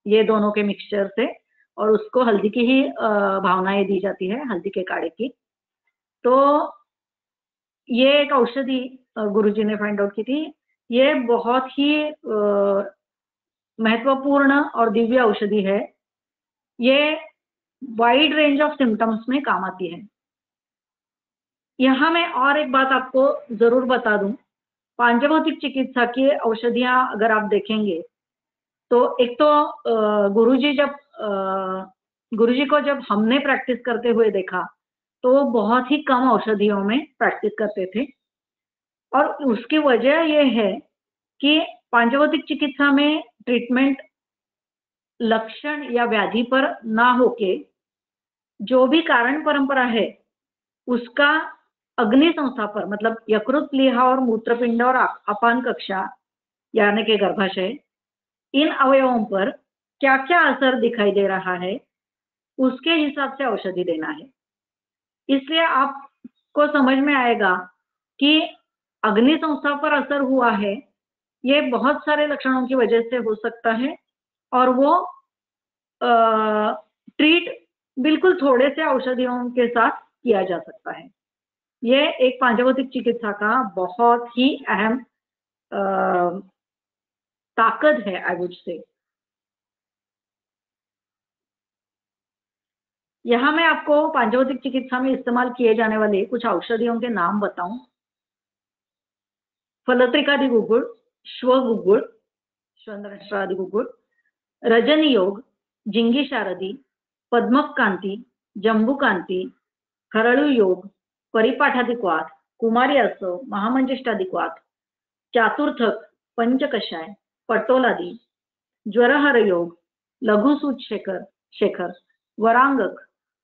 ये दोनों के मिक्सचर से, और उसको हल्दी की ही भावनाएं दी जाती है, हल्दी के काढ़े की। तो ये एक औषधि गुरुजी ने फाइंड आउट की थी, ये बहुत ही महत्वपूर्ण और दिव्य औषधि है। ये वाइड रेंज ऑफ सिम्टम्स में काम आती है। यहाँ मैं और एक बात आपको जरूर बता दूं, पांचभौतिक चिकित्सा की औषधियां अगर आप देखेंगे, तो एक तो गुरुजी को जब हमने प्रैक्टिस करते हुए देखा, तो वो बहुत ही कम औषधियों में प्रैक्टिस करते थे, और उसकी वजह यह है कि पांचभौतिक चिकित्सा में ट्रीटमेंट लक्षण या व्याधि पर ना होके जो भी कारण परंपरा है उसका अग्नि संस्था पर, मतलब यकृत, प्लीहा और मूत्रपिंड और अपान कक्षा यानी के गर्भाशय, इन अवयवों पर क्या क्या असर दिखाई दे रहा है उसके हिसाब से औषधि देना है। इसलिए आपको समझ में आएगा कि अग्नि संस्था पर असर हुआ है, ये बहुत सारे लक्षणों की वजह से हो सकता है, और वो ट्रीट बिल्कुल थोड़े से औषधियों के साथ किया जा सकता है। ये एक पांचभौतिक चिकित्सा का बहुत ही अहम ताकत है, आई वुड से। यहाँ मैं आपको पांचभौतिक चिकित्सा में इस्तेमाल किए जाने वाले कुछ औषधियों के नाम बताऊं। फलत्रिकादि गुग्गुल, श्वगुग्गुल, श्वंदनश्रादि गुग्गुल, रजनी योग, जिंगी शारदी, पद्मक कांती, जंबू कांती, हरळू योग, परिपाठादिक्वाथ, कुमारी असव, महामंजिष्टादिक्वाथ, चातुर्थक, पंचकषाय, पटोलादी, ज्वरहर योग, लघुसूत शेखर, वरांगक,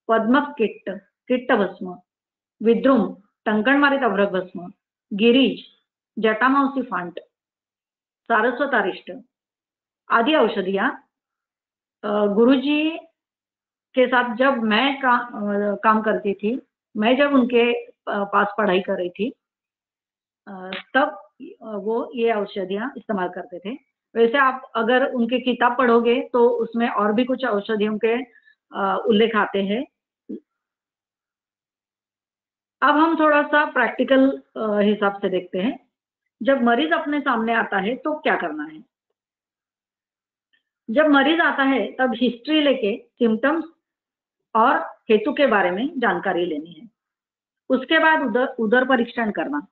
पद्मक किट्ट, किट्टभस्म, विद्रुम, टंकणमारित अभ्रक भस्म, गिरीज, जटामांसी फांट, सारस्वतारिष्ट आदि औषधियां गुरुजी के साथ जब मैं काम करती थी, मैं जब उनके पास पढ़ाई कर रही थी, तब वो ये औषधियां इस्तेमाल करते थे। वैसे आप अगर उनके किताब पढ़ोगे तो उसमें और भी कुछ औषधियों के उल्लेख आते हैं। अब हम थोड़ा सा प्रैक्टिकल हिसाब से देखते हैं। जब मरीज अपने सामने आता है तो क्या करना है। जब मरीज आता है तब हिस्ट्री लेके सिम्टम्स और हेतु के बारे में जानकारी लेनी है। उसके बाद उदर परीक्षण करना।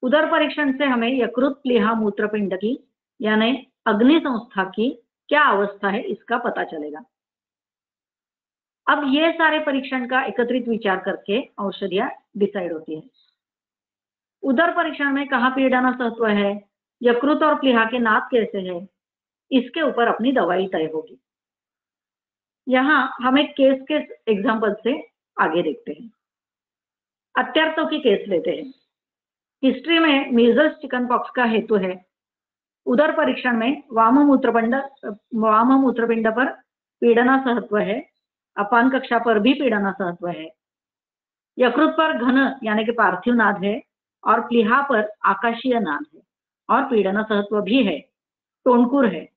उदर परीक्षण से हमें यकृत, प्लीहा, मूत्रपिंड की यानी अग्नि संस्था की क्या अवस्था है इसका पता चलेगा। अब ये सारे परीक्षण का एकत्रित विचार करके औषधियां डिसाइड होती है। उदर परीक्षण में कहाँ पीड़ाना तत्व है, यकृत और प्लीहा के नाप कैसे है, इसके ऊपर अपनी दवाई तय होगी। यहाँ हम एक केस के एग्जाम्पल से आगे देखते हैं। अत्यर्थों की केस लेते हैं। हिस्ट्री में मीजल्स चिकन पॉक्स का हेतु है। उदर परीक्षण में वाम मूत्रपिंड पर पीड़ना सहत्व है, अपान कक्षा पर भी पीड़ना सहत्व है, यकृत पर घन यानी कि पार्थिव नाद है और प्लीहा पर आकाशीय नाद है और पीड़ना सहत्व भी है, टोनकुर है।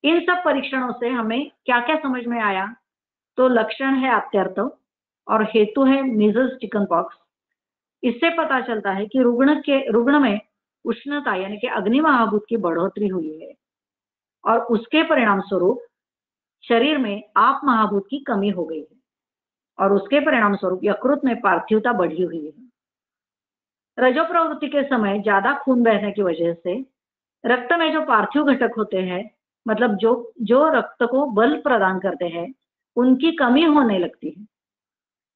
इन सब परीक्षणों से हमें क्या क्या समझ में आया, तो लक्षण है अत्यर्थ और हेतु है मीजल्स चिकन पॉक्स। इससे पता चलता है कि रुग्ण में उष्णता यानी कि अग्नि महाभूत की बढ़ोतरी हुई है और उसके परिणाम स्वरूप शरीर में आप महाभूत की कमी हो गई है और उसके परिणाम स्वरूप यकृत में पार्थिवता बढ़ी हुई है। रजो प्रवृत्ति के समय ज्यादा खून बहने की वजह से रक्त में जो पार्थिव घटक होते हैं, मतलब जो रक्त को बल प्रदान करते हैं, उनकी कमी होने लगती है,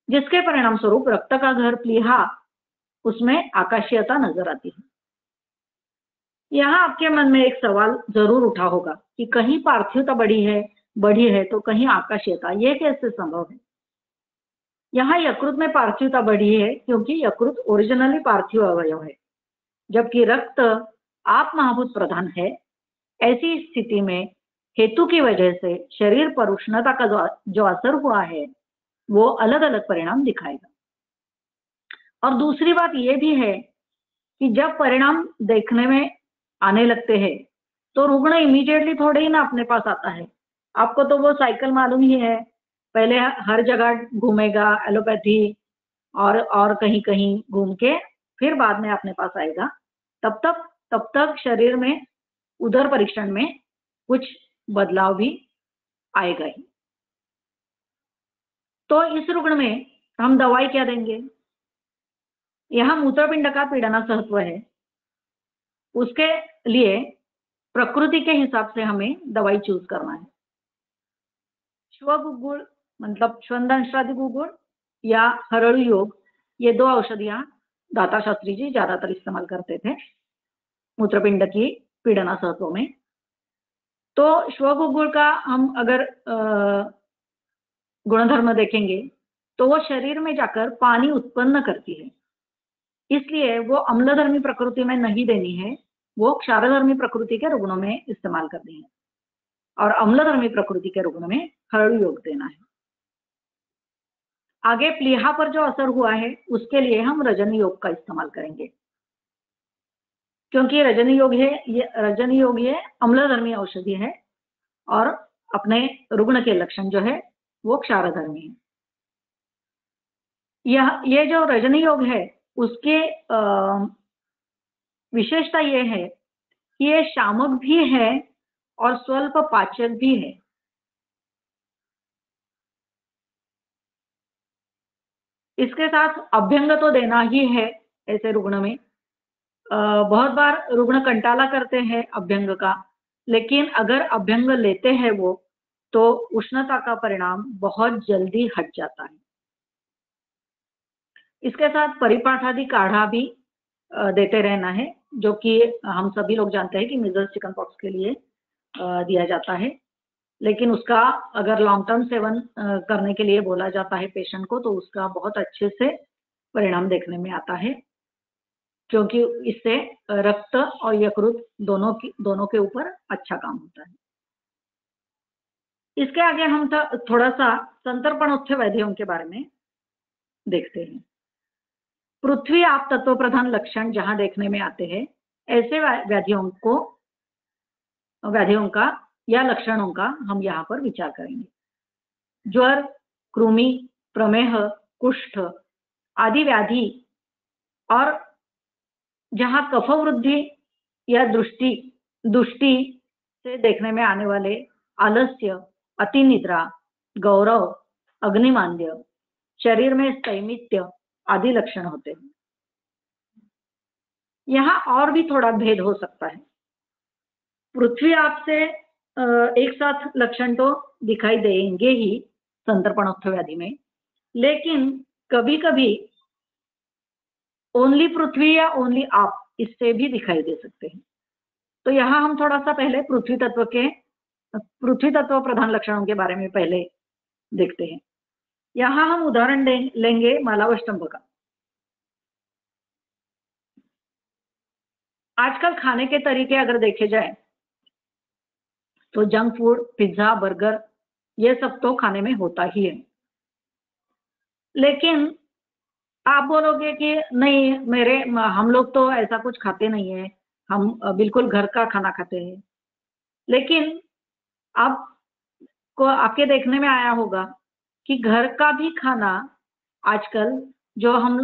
जिसके परिणाम स्वरूप रक्त का घर प्लीहा उसमें आकाशीयता नजर आती है। यहाँ आपके मन में एक सवाल जरूर उठा होगा कि कहीं पार्थिवता बढ़ी है तो कहीं आकाशीयता, ये कैसे संभव है। यहाँ यकृत में पार्थिवता बढ़ी है क्योंकि यकृत ओरिजिनली पार्थिव अवयव है, जबकि रक्त आप महाभूत प्रधान है। ऐसी स्थिति में हेतु की वजह से शरीर पर उष्णता का जो असर हुआ है वो अलग अलग परिणाम दिखाएगा। और दूसरी बात यह भी है कि जब परिणाम देखने में आने लगते हैं तो रुग्ण इमीडिएटली थोड़े ही ना अपने पास आता है। आपको तो वो साइकिल मालूम ही है, पहले हर जगह घूमेगा एलोपैथी और कहीं कहीं घूम के फिर बाद में अपने पास आएगा। तब तक शरीर में उदर परीक्षण में कुछ बदलाव भी आएगा ही। तो इस रुग्ण में हम दवाई क्या देंगे। यहाँ मूत्रपिंड का पीड़ना सहत्व है, उसके लिए प्रकृति के हिसाब से हमें दवाई चूज करना है। श्वगुग्गुल मतलब श्वंदंश्रादि गुग्गुल या हरळू योग, ये दो औषधियां दाता शास्त्री जी ज्यादातर इस्तेमाल करते थे मूत्रपिंड की पीड़ना सहत्व में। तो श्वगुग्गुल का हम अगर गुणधर्म देखेंगे तो वो शरीर में जाकर पानी उत्पन्न करती है, इसलिए वो अम्लधर्मी प्रकृति में नहीं देनी है, वो क्षारधर्मी प्रकृति के रुग्णों में इस्तेमाल करनी है और अम्लधर्मी प्रकृति के रुग्ण में हरळू योग देना है। आगे प्लीहा पर जो असर हुआ है उसके लिए हम रजनी योग का इस्तेमाल करेंगे, क्योंकि रजनी योग ये अम्लधर्मी औषधि है और अपने रुग्ण के लक्षण जो है वो क्षारधर्मी है। ये जो रजनी योग है उसके विशेषता ये है कि ये शामक भी है और स्वल्प पाचक भी है। इसके साथ अभ्यंग तो देना ही है ऐसे रुग्ण में। बहुत बार रुग्ण कंटाला करते हैं अभ्यंग का, लेकिन अगर अभ्यंग लेते हैं वो, तो उष्णता का परिणाम बहुत जल्दी हट जाता है। इसके साथ परिपाठादि काढ़ा भी देते रहना है, जो कि हम सभी लोग जानते हैं कि मीजल्स चिकन पॉक्स के लिए दिया जाता है। लेकिन उसका अगर लॉन्ग टर्म सेवन करने के लिए बोला जाता है पेशेंट को, तो उसका बहुत अच्छे से परिणाम देखने में आता है, क्योंकि इससे रक्त और यकृत दोनों के ऊपर अच्छा काम होता है। इसके आगे हम थोड़ा सा संतर्पणोत्थ व्याधियों के बारे में देखते हैं। पृथ्वी आप तत्व प्रधान लक्षण जहां देखने में आते हैं, ऐसे व्याधियों का या लक्षणों का हम यहाँ पर विचार करेंगे। ज्वर, कृमि, प्रमेह, कुष्ठ आदि व्याधि, और जहां कफ वृद्धि या दुष्टि से देखने में आने वाले आलस्य, अतिनिद्रा, गौरव, अग्निमांद्य, शरीर में स्थैमित्य आदि लक्षण होते हैं। यहाँ और भी थोड़ा भेद हो सकता है। पृथ्वी आपसे एक साथ लक्षण तो दिखाई देंगे ही संतर्पणोत्थ व्याधि में, लेकिन कभी कभी ओनली पृथ्वी या ओनली आप इससे भी दिखाई दे सकते हैं। तो यहाँ हम थोड़ा सा पहले पृथ्वी तत्व प्रधान लक्षणों के बारे में पहले देखते हैं। यहाँ हम उदाहरण लेंगे मालावष्टंभ का। आजकल खाने के तरीके अगर देखे जाए तो जंक फूड, पिज्जा, बर्गर, ये सब तो खाने में होता ही है। लेकिन आप बोलोगे कि नहीं, हम लोग तो ऐसा कुछ खाते नहीं है, हम बिल्कुल घर का खाना खाते हैं। लेकिन आपके देखने में आया होगा कि घर का भी खाना आजकल, जो हम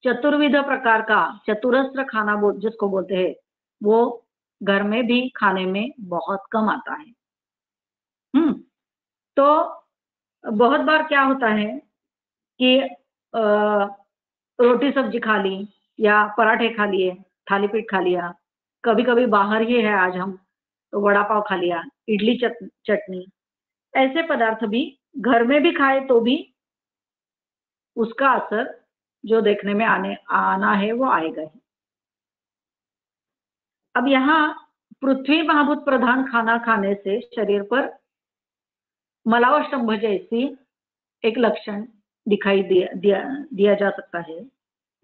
चतुर्विध प्रकार का चतुरस्र खाना जिसको बोलते हैं, वो घर में भी खाने में बहुत कम आता है। तो बहुत बार क्या होता है कि रोटी सब्जी खा ली या पराठे खा लिए, थाली पीठ खा लिया, कभी कभी बाहर ही है आज हम तो वड़ा पाव खा लिया, इडली चटनी, ऐसे पदार्थ भी घर में भी खाए तो भी उसका असर जो देखने में आना है वो आएगा ही। अब यहाँ पृथ्वी महाभूत प्रधान खाना खाने से शरीर पर मलावष्टंभ जैसी एक लक्षण दिखाई दिया जा सकता है।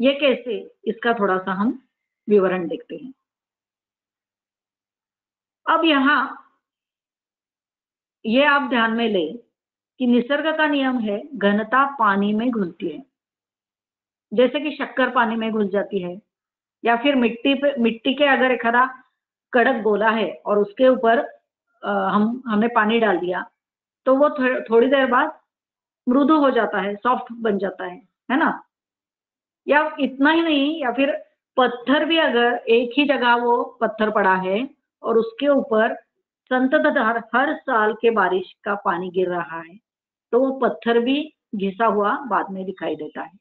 ये कैसे, इसका थोड़ा सा हम विवरण देखते हैं। अब यहाँ ये आप ध्यान में ले कि निसर्ग का नियम है, घनता पानी में घुलती है। जैसे कि शक्कर पानी में घुल जाती है, या फिर मिट्टी के अगर एक कड़क गोला है और उसके ऊपर हमने पानी डाल दिया, तो वो थोड़ी देर बाद मृदु हो जाता है, सॉफ्ट बन जाता है ना। या इतना ही नहीं, या फिर पत्थर भी, अगर एक ही जगह वो पत्थर पड़ा है और उसके ऊपर संततधार हर साल के बारिश का पानी गिर रहा है, तो वो पत्थर भी घिसा हुआ बाद में दिखाई देता है।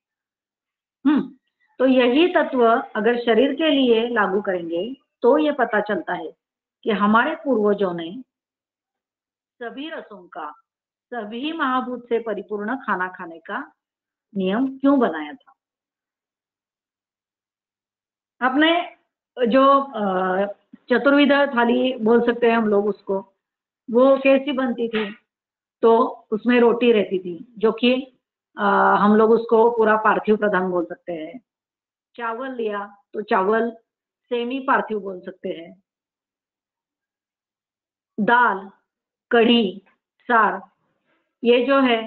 तो यही तत्व अगर शरीर के लिए लागू करेंगे तो ये पता चलता है कि हमारे पूर्वजों ने सभी रसों का, सभी महाभूत से परिपूर्ण खाना खाने का नियम क्यों बनाया था। अपने जो चतुर्विध थाली बोल सकते हैं हम लोग उसको, वो कैसी बनती थी? तो उसमें रोटी रहती थी, जो कि हम लोग उसको पूरा पार्थिव प्रधान बोल सकते हैं। चावल लिया तो चावल सेमी पार्थिव बोल सकते हैं। दाल, कढ़ी, सार, ये जो है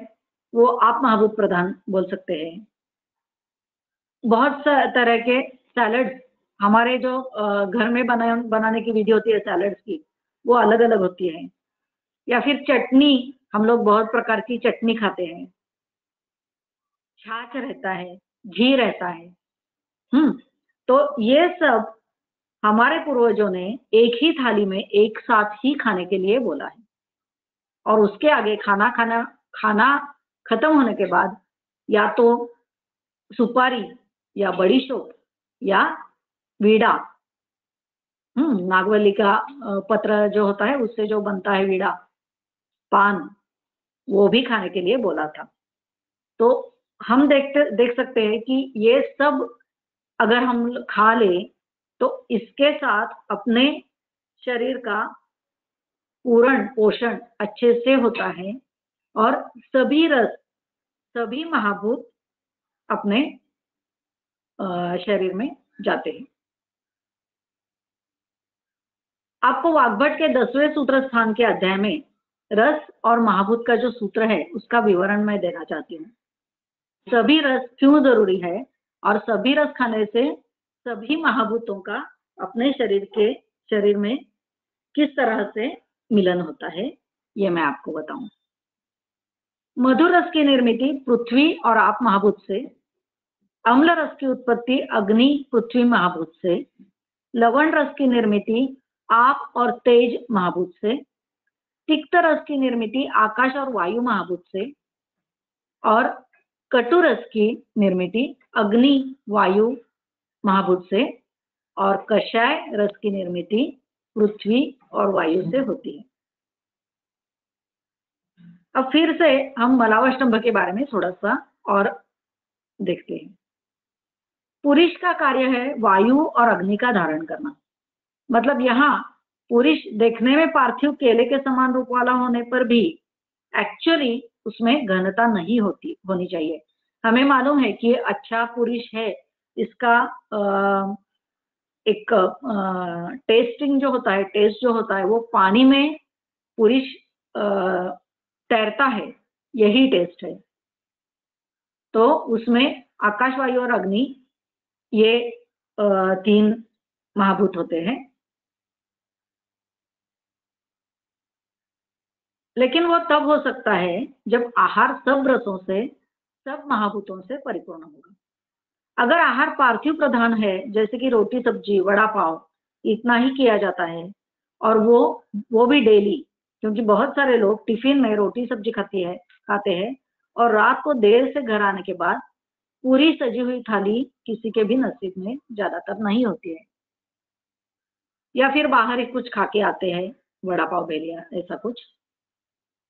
वो आप महाभूत प्रधान बोल सकते हैं। बहुत तरह के सैलड, हमारे जो घर में बनाने की विधि होती है सैलड्स की, वो अलग अलग होती है। या फिर चटनी, हम लोग बहुत प्रकार की चटनी खाते हैं। छाछ रहता है, घी रहता है। तो ये सब हमारे पूर्वजों ने एक ही थाली में एक साथ ही खाने के लिए बोला है। और उसके आगे खाना खत्म होने के बाद या तो सुपारी या बड़ीशोप या वीड़ा, नागवली का पत्र जो होता है उससे जो बनता है वीड़ा, पान, वो भी खाने के लिए बोला था। तो हम देख सकते हैं कि ये सब अगर हम खा ले तो इसके साथ अपने शरीर का पूर्ण पोषण अच्छे से होता है और सभी रस, सभी महाभूत अपने शरीर में जाते हैं। आपको वाग्भट के 10वें सूत्र स्थान के अध्याय में रस और महाभूत का जो सूत्र है उसका विवरण मैं देना चाहती हूँ। सभी रस क्यों जरूरी है और सभी रस खाने से सभी महाभूतों का अपने शरीर में किस तरह से मिलन होता है, ये मैं आपको बताऊं। मधुर रस की निर्मिति पृथ्वी और आप महाभूत से, अम्ल रस की उत्पत्ति अग्नि पृथ्वी महाभूत से, लवण रस की निर्मिति आप और तेज महाभूत से, तिक्त रस की निर्मिति आकाश और वायु महाभूत से, और कटु रस की निर्मिति अग्नि वायु महाभूत से, और कषाय रस की निर्मिति पृथ्वी और वायु से होती है। अब फिर से हम मलावष्टंभ के बारे में थोड़ा सा और देखते हैं। पुरुष का कार्य है वायु और अग्नि का धारण करना। मतलब यहाँ पुरुष देखने में पार्थिव केले के समान रूप वाला होने पर भी एक्चुअली उसमें घनता नहीं होनी चाहिए। हमें मालूम है कि अच्छा पुरुष है, इसका एक टेस्टिंग जो होता है, टेस्ट जो होता है वो पानी में पुरुष तैरता है, यही टेस्ट है। तो उसमें आकाश वायु और अग्नि ये 3 महाभूत होते हैं। लेकिन वो तब हो सकता है जब आहार सब रसों से, सब महाभूतों से परिपूर्ण होगा। अगर आहार पार्थिव प्रधान है, जैसे कि रोटी सब्जी वड़ा पाव, इतना ही किया जाता है, और वो भी डेली, क्योंकि बहुत सारे लोग टिफिन में रोटी सब्जी खाते हैं और रात को देर से घर आने के बाद पूरी सजी हुई थाली किसी के भी नसीब में ज्यादातर नहीं होती है, या फिर बाहर ही कुछ खा के आते हैं, वड़ा पाव बेलिया ऐसा कुछ।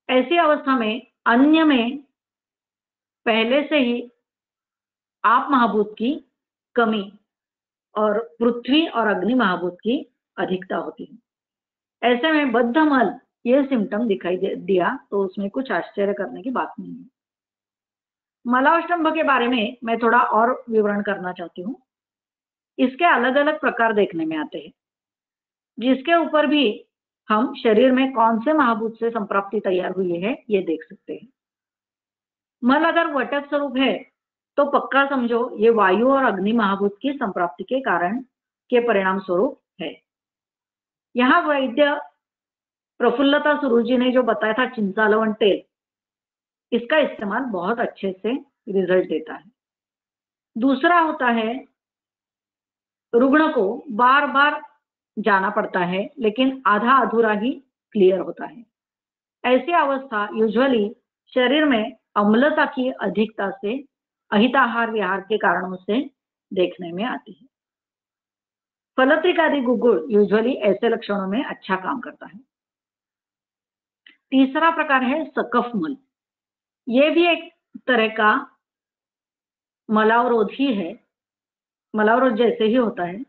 ऐसी अवस्था में अन्य में पहले से ही आप महाभूत की कमी और पृथ्वी और अग्नि महाभूत की अधिकता होती है। ऐसे में बद्धमल ये सिम्टम दिखाई दिया तो उसमें कुछ आश्चर्य करने की बात नहीं है। मलावष्टंभ के बारे में मैं थोड़ा और विवरण करना चाहती हूँ। इसके अलग अलग प्रकार देखने में आते हैं, जिसके ऊपर भी हम शरीर में कौन से महाभूत से संप्राप्ति तैयार हुई है ये देख सकते हैं। मल अगर वटक स्वरूप है तो पक्का समझो ये वायु और अग्नि महाभूत की संप्राप्ति के कारण के परिणाम स्वरूप है। यहाँ वैद्य प्रफुल्लता सुरू जी ने जो बताया था चिंचा लवण तेल, इसका इस्तेमाल बहुत अच्छे से रिजल्ट देता है। दूसरा होता है रुग्ण को बार बार जाना पड़ता है लेकिन आधा अधूरा ही क्लियर होता है। ऐसी अवस्था यूजुअली शरीर में अम्लता की अधिकता से अहिताहार विहार के कारणों से देखने में आती है। फलत्रिकादि गुगुल यूजुअली ऐसे लक्षणों में अच्छा काम करता है। तीसरा प्रकार है सकफ मल। ये भी एक तरह का मलावरोध ही है, मलावरोध जैसे ही होता है।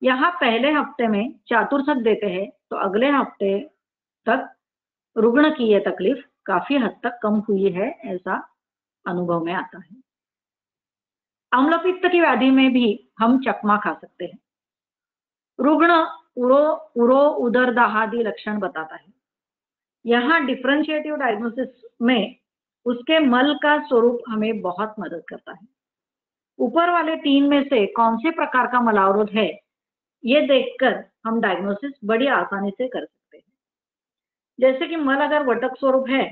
यहाँ पहले हफ्ते में चातुर्सक देते हैं तो अगले हफ्ते तक रुग्ण की यह तकलीफ काफी हद तक कम हुई है, ऐसा अनुभव में आता है। अम्लपित्त की व्याधि में भी हम चकमा खा सकते हैं। रुग्ण उरो उदर दाहादि लक्षण बताता है। यहाँ डिफरेंशिएटिव डायग्नोसिस में उसके मल का स्वरूप हमें बहुत मदद करता है। ऊपर वाले 3 में से कौन से प्रकार का मलावरोध है ये देखकर हम डायग्नोसिस बड़ी आसानी से कर सकते हैं। जैसे कि मल अगर वटक स्वरूप है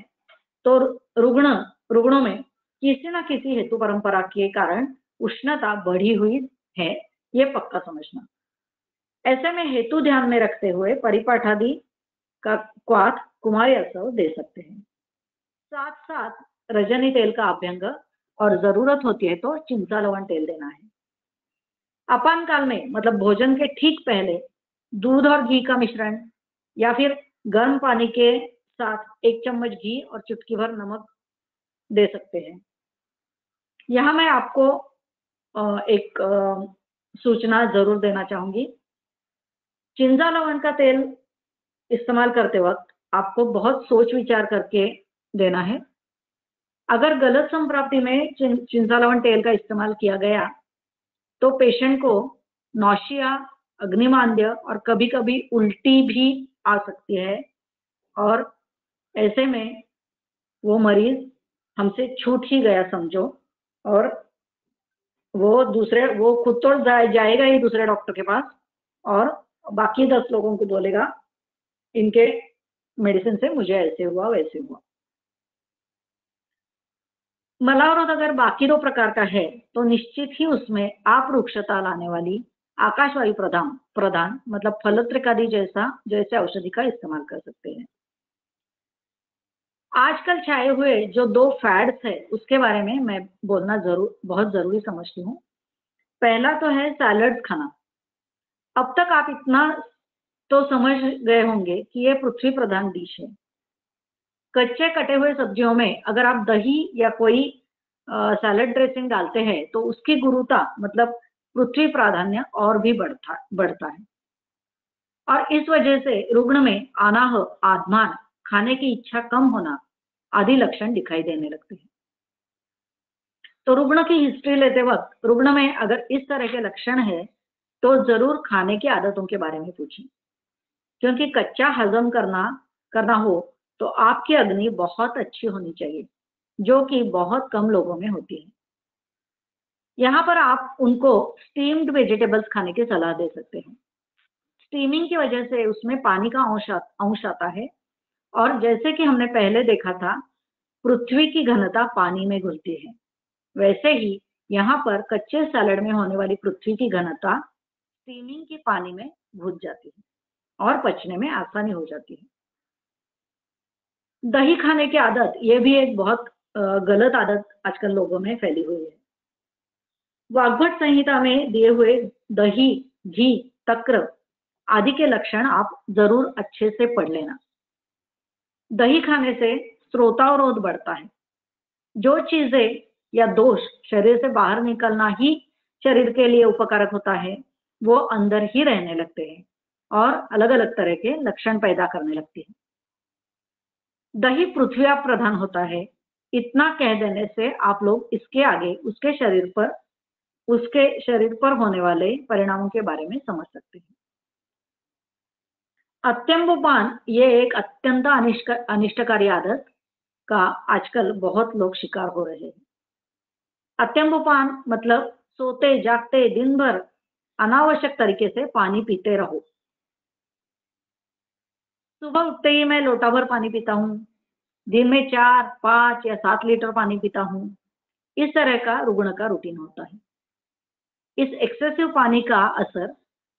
तो रुग्णों में किसी न किसी हेतु परंपरा के कारण उष्णता बढ़ी हुई है, ये पक्का समझना। ऐसे में हेतु ध्यान में रखते हुए परिपाठादि का क्वाथ कुमारी असव दे सकते हैं। साथ साथ रजनी तेल का अभ्यंग और जरूरत होती है तो चिंचा लवण तेल देना है। अपान काल में मतलब भोजन के ठीक पहले दूध और घी का मिश्रण या फिर गर्म पानी के साथ 1 चम्मच घी और चुटकी भर नमक दे सकते हैं। यहाँ मैं आपको एक सूचना जरूर देना चाहूंगी। चिंचा लवण का तेल इस्तेमाल करते वक्त आपको बहुत सोच विचार करके देना है। अगर गलत संप्राप्ति में चिंचा लवण तेल का इस्तेमाल किया गया तो पेशेंट को नौशिया, अग्निमांद्य और कभी कभी उल्टी भी आ सकती है और ऐसे में वो मरीज हमसे छूट ही गया समझो, और वो खुद तो जाएगा ही दूसरे डॉक्टर के पास और बाकी 10 लोगों को बोलेगा इनके मेडिसिन से मुझे ऐसे हुआ वैसे हुआ। मलावरोध अगर बाकी 2 प्रकार का है तो निश्चित ही उसमें अपरूक्षता लाने वाली आकाशवायु प्रदान मतलब फलत्रिकादि जैसे औषधि का इस्तेमाल कर सकते हैं। आजकल छाए हुए जो 2 फैड्स है उसके बारे में मैं बोलना बहुत जरूरी समझती हूँ। पहला तो है सैलड्स खाना। अब तक आप इतना तो समझ गए होंगे कि ये पृथ्वी प्रधान डिश है। कच्चे कटे हुए सब्जियों में अगर आप दही या कोई सैलड ड्रेसिंग डालते हैं तो उसकी गुरुता मतलब पृथ्वी प्राधान्य और भी बढ़ता है और इस वजह से रुग्ण में अनाह, आत्मान, खाने की इच्छा कम होना आदि लक्षण दिखाई देने लगते हैं। तो रुग्ण की हिस्ट्री लेते वक्त रुग्ण में अगर इस तरह के लक्षण है तो जरूर खाने की आदतों के बारे में पूछें, क्योंकि कच्चा हजम करना हो तो आपकी अग्नि बहुत अच्छी होनी चाहिए, जो कि बहुत कम लोगों में होती है। यहाँ पर आप उनको स्टीम्ड वेजिटेबल्स खाने की सलाह दे सकते हैं। स्टीमिंग की वजह से उसमें पानी का अंश आता है और जैसे कि हमने पहले देखा था पृथ्वी की घनता पानी में घुलती है, वैसे ही यहाँ पर कच्चे सैलड में होने वाली पृथ्वी की घनता स्टीमिंग की पानी में घुल जाती है और पचने में आसानी हो जाती है। दही खाने की आदत ये भी एक बहुत गलत आदत आजकल लोगों में फैली हुई है। वाग्भट संहिता में दिए हुए दही, घी, तक्र आदि के लक्षण आप जरूर अच्छे से पढ़ लेना। दही खाने से स्रोतावरोध बढ़ता है। जो चीजें या दोष शरीर से बाहर निकलना ही शरीर के लिए उपकारक होता है वो अंदर ही रहने लगते हैं और अलग अलग तरह के लक्षण पैदा करने लगती है। दही पृथ्वी प्रधान होता है, इतना कह देने से आप लोग इसके आगे उसके शरीर पर होने वाले परिणामों के बारे में समझ सकते हैं। अत्यंबुपान ये एक अत्यंत अनिष्टकारी आदत का आजकल बहुत लोग शिकार हो रहे हैं। अत्यंबुपान मतलब सोते जागते दिन भर अनावश्यक तरीके से पानी पीते रहो। सुबह उठते ही मैं लोटा भर पानी पीता हूँ, दिन में 4, 5 या 7 लीटर पानी पीता हूँ, इस तरह का रुग्ण का रूटीन होता है। इस एक्सेसिव पानी का असर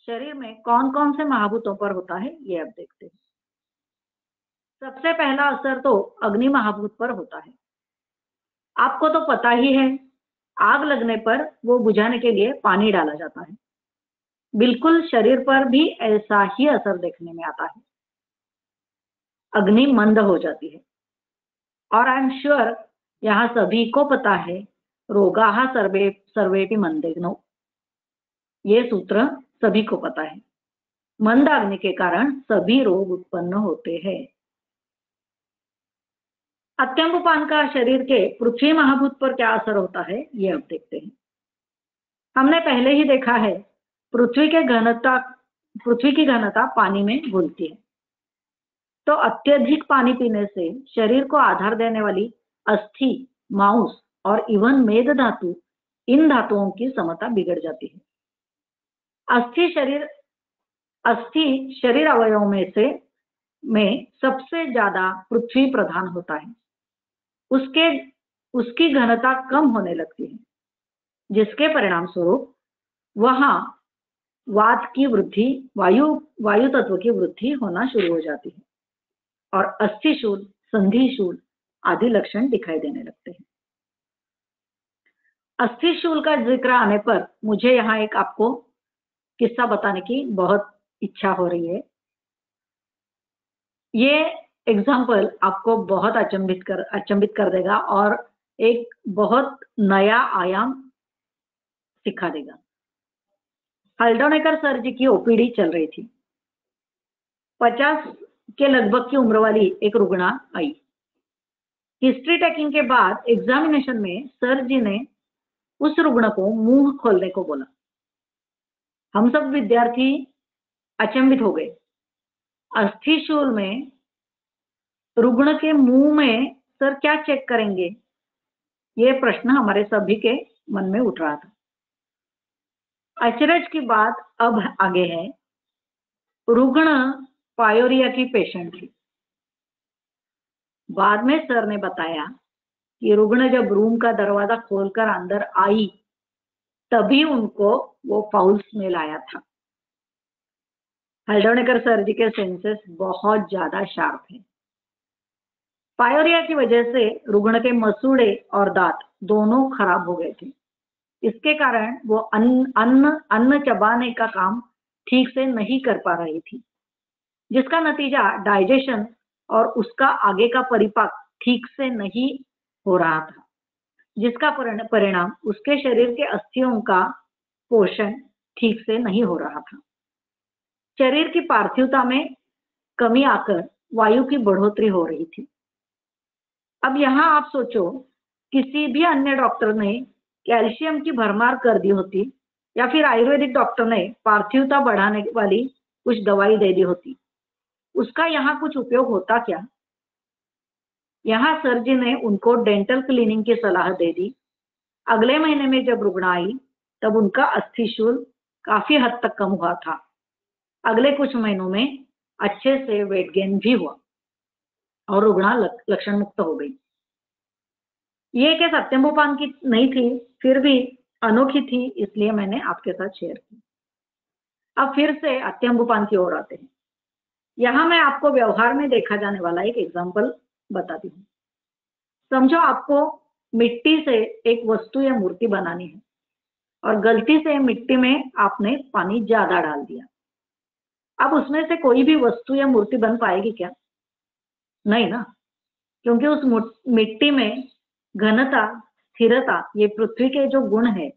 शरीर में कौन कौन से महाभूतों पर होता है ये अब देखते हैं। सबसे पहला असर तो अग्नि महाभूत पर होता है। आपको तो पता ही है, आग लगने पर वो बुझाने के लिए पानी डाला जाता है। बिल्कुल शरीर पर भी ऐसा ही असर देखने में आता है। अग्नि मंद हो जाती है और आई एम श्योर यहाँ सभी को पता है, रोगाः सर्वेपि मंदेग्नो, ये सूत्र सभी को पता है। मंद अग्नि के कारण सभी रोग उत्पन्न होते हैं। अत्यंबुपान का शरीर के पृथ्वी महाभूत पर क्या असर होता है ये अब देखते हैं। हमने पहले ही देखा है पृथ्वी की घनता पानी में घुलती है, तो अत्यधिक पानी पीने से शरीर को आधार देने वाली अस्थि, मांस और इवन मेद धातु, इन धातुओं की समता बिगड़ जाती है। अस्थि शरीर अवयवों में सबसे ज्यादा पृथ्वी प्रधान होता है। उसकी घनता कम होने लगती है, जिसके परिणाम स्वरूप वहां वात की वृद्धि, वायु तत्व की वृद्धि होना शुरू हो जाती है और अस्थिशूल, संधिशूल आदि लक्षण दिखाई देने लगते हैं। अस्थि शूल का जिक्र आने पर मुझे यहाँ एक आपको किस्सा बताने की बहुत इच्छा हो रही है। ये एग्जाम्पल आपको बहुत अचंभित कर देगा और एक बहुत नया आयाम सिखा देगा। हल्डोनेकर सर जी की ओपीडी चल रही थी। 50 के लगभग की उम्र वाली एक रुग्णा आई। हिस्ट्री टेकिंग के बाद एग्जामिनेशन में सर जी ने उस रुग्ण को मुंह खोलने को बोला। हम सब विद्यार्थी अचंभित हो गए। अस्थि शूल में रुग्ण के मुंह में सर क्या चेक करेंगे, ये प्रश्न हमारे सभी के मन में उठ रहा था। अचरज की बात अब आगे है। रुग्ण पायोरिया की पेशेंट थी। बाद में सर ने बताया कि रुग्ण जब रूम का दरवाजा खोलकर अंदर आई तभी उनको वो फाउल स्मेल आया था। हल्डोनेकर सर जी के सेंसेस बहुत ज्यादा शार्प है। पायोरिया की वजह से रुग्ण के मसूड़े और दांत दोनों खराब हो गए थे। इसके कारण वो अन्न चबाने का काम ठीक से नहीं कर पा रही थी, जिसका नतीजा डाइजेशन और उसका आगे का परिपाक ठीक से नहीं हो रहा था, जिसका परिणाम उसके शरीर के अस्थियों का पोषण ठीक से नहीं हो रहा था। शरीर की पार्थिवता में कमी आकर वायु की बढ़ोतरी हो रही थी। अब यहां आप सोचो, किसी भी अन्य डॉक्टर ने कैल्शियम की भरमार कर दी होती या फिर आयुर्वेदिक डॉक्टर ने पार्थिवता बढ़ाने वाली कुछ दवाई दे दी होती, उसका यहाँ कुछ उपयोग होता क्या? यहाँ सर जी ने उनको डेंटल क्लीनिंग की सलाह दे दी। अगले महीने में जब रुग्ण आई तब उनका अस्थि शूल काफी हद तक कम हुआ था। अगले कुछ महीनों में अच्छे से वेट गेन भी हुआ और रुग्णा लक्षण मुक्त हो गई। ये केस अत्यंबुपान की नहीं थी, फिर भी अनोखी थी, इसलिए मैंने आपके साथ शेयर की। अब फिर से अत्यंबुपान की ओर आते हैं। यहां मैं आपको व्यवहार में देखा जाने वाला एक एग्जाम्पल बताती हूँ। समझो आपको मिट्टी से एक वस्तु या मूर्ति बनानी है और गलती से मिट्टी में आपने पानी ज्यादा डाल दिया। अब उसमें से कोई भी वस्तु या मूर्ति बन पाएगी क्या? नहीं ना, क्योंकि उस मिट्टी में घनता, स्थिरता, ये पृथ्वी के जो गुण है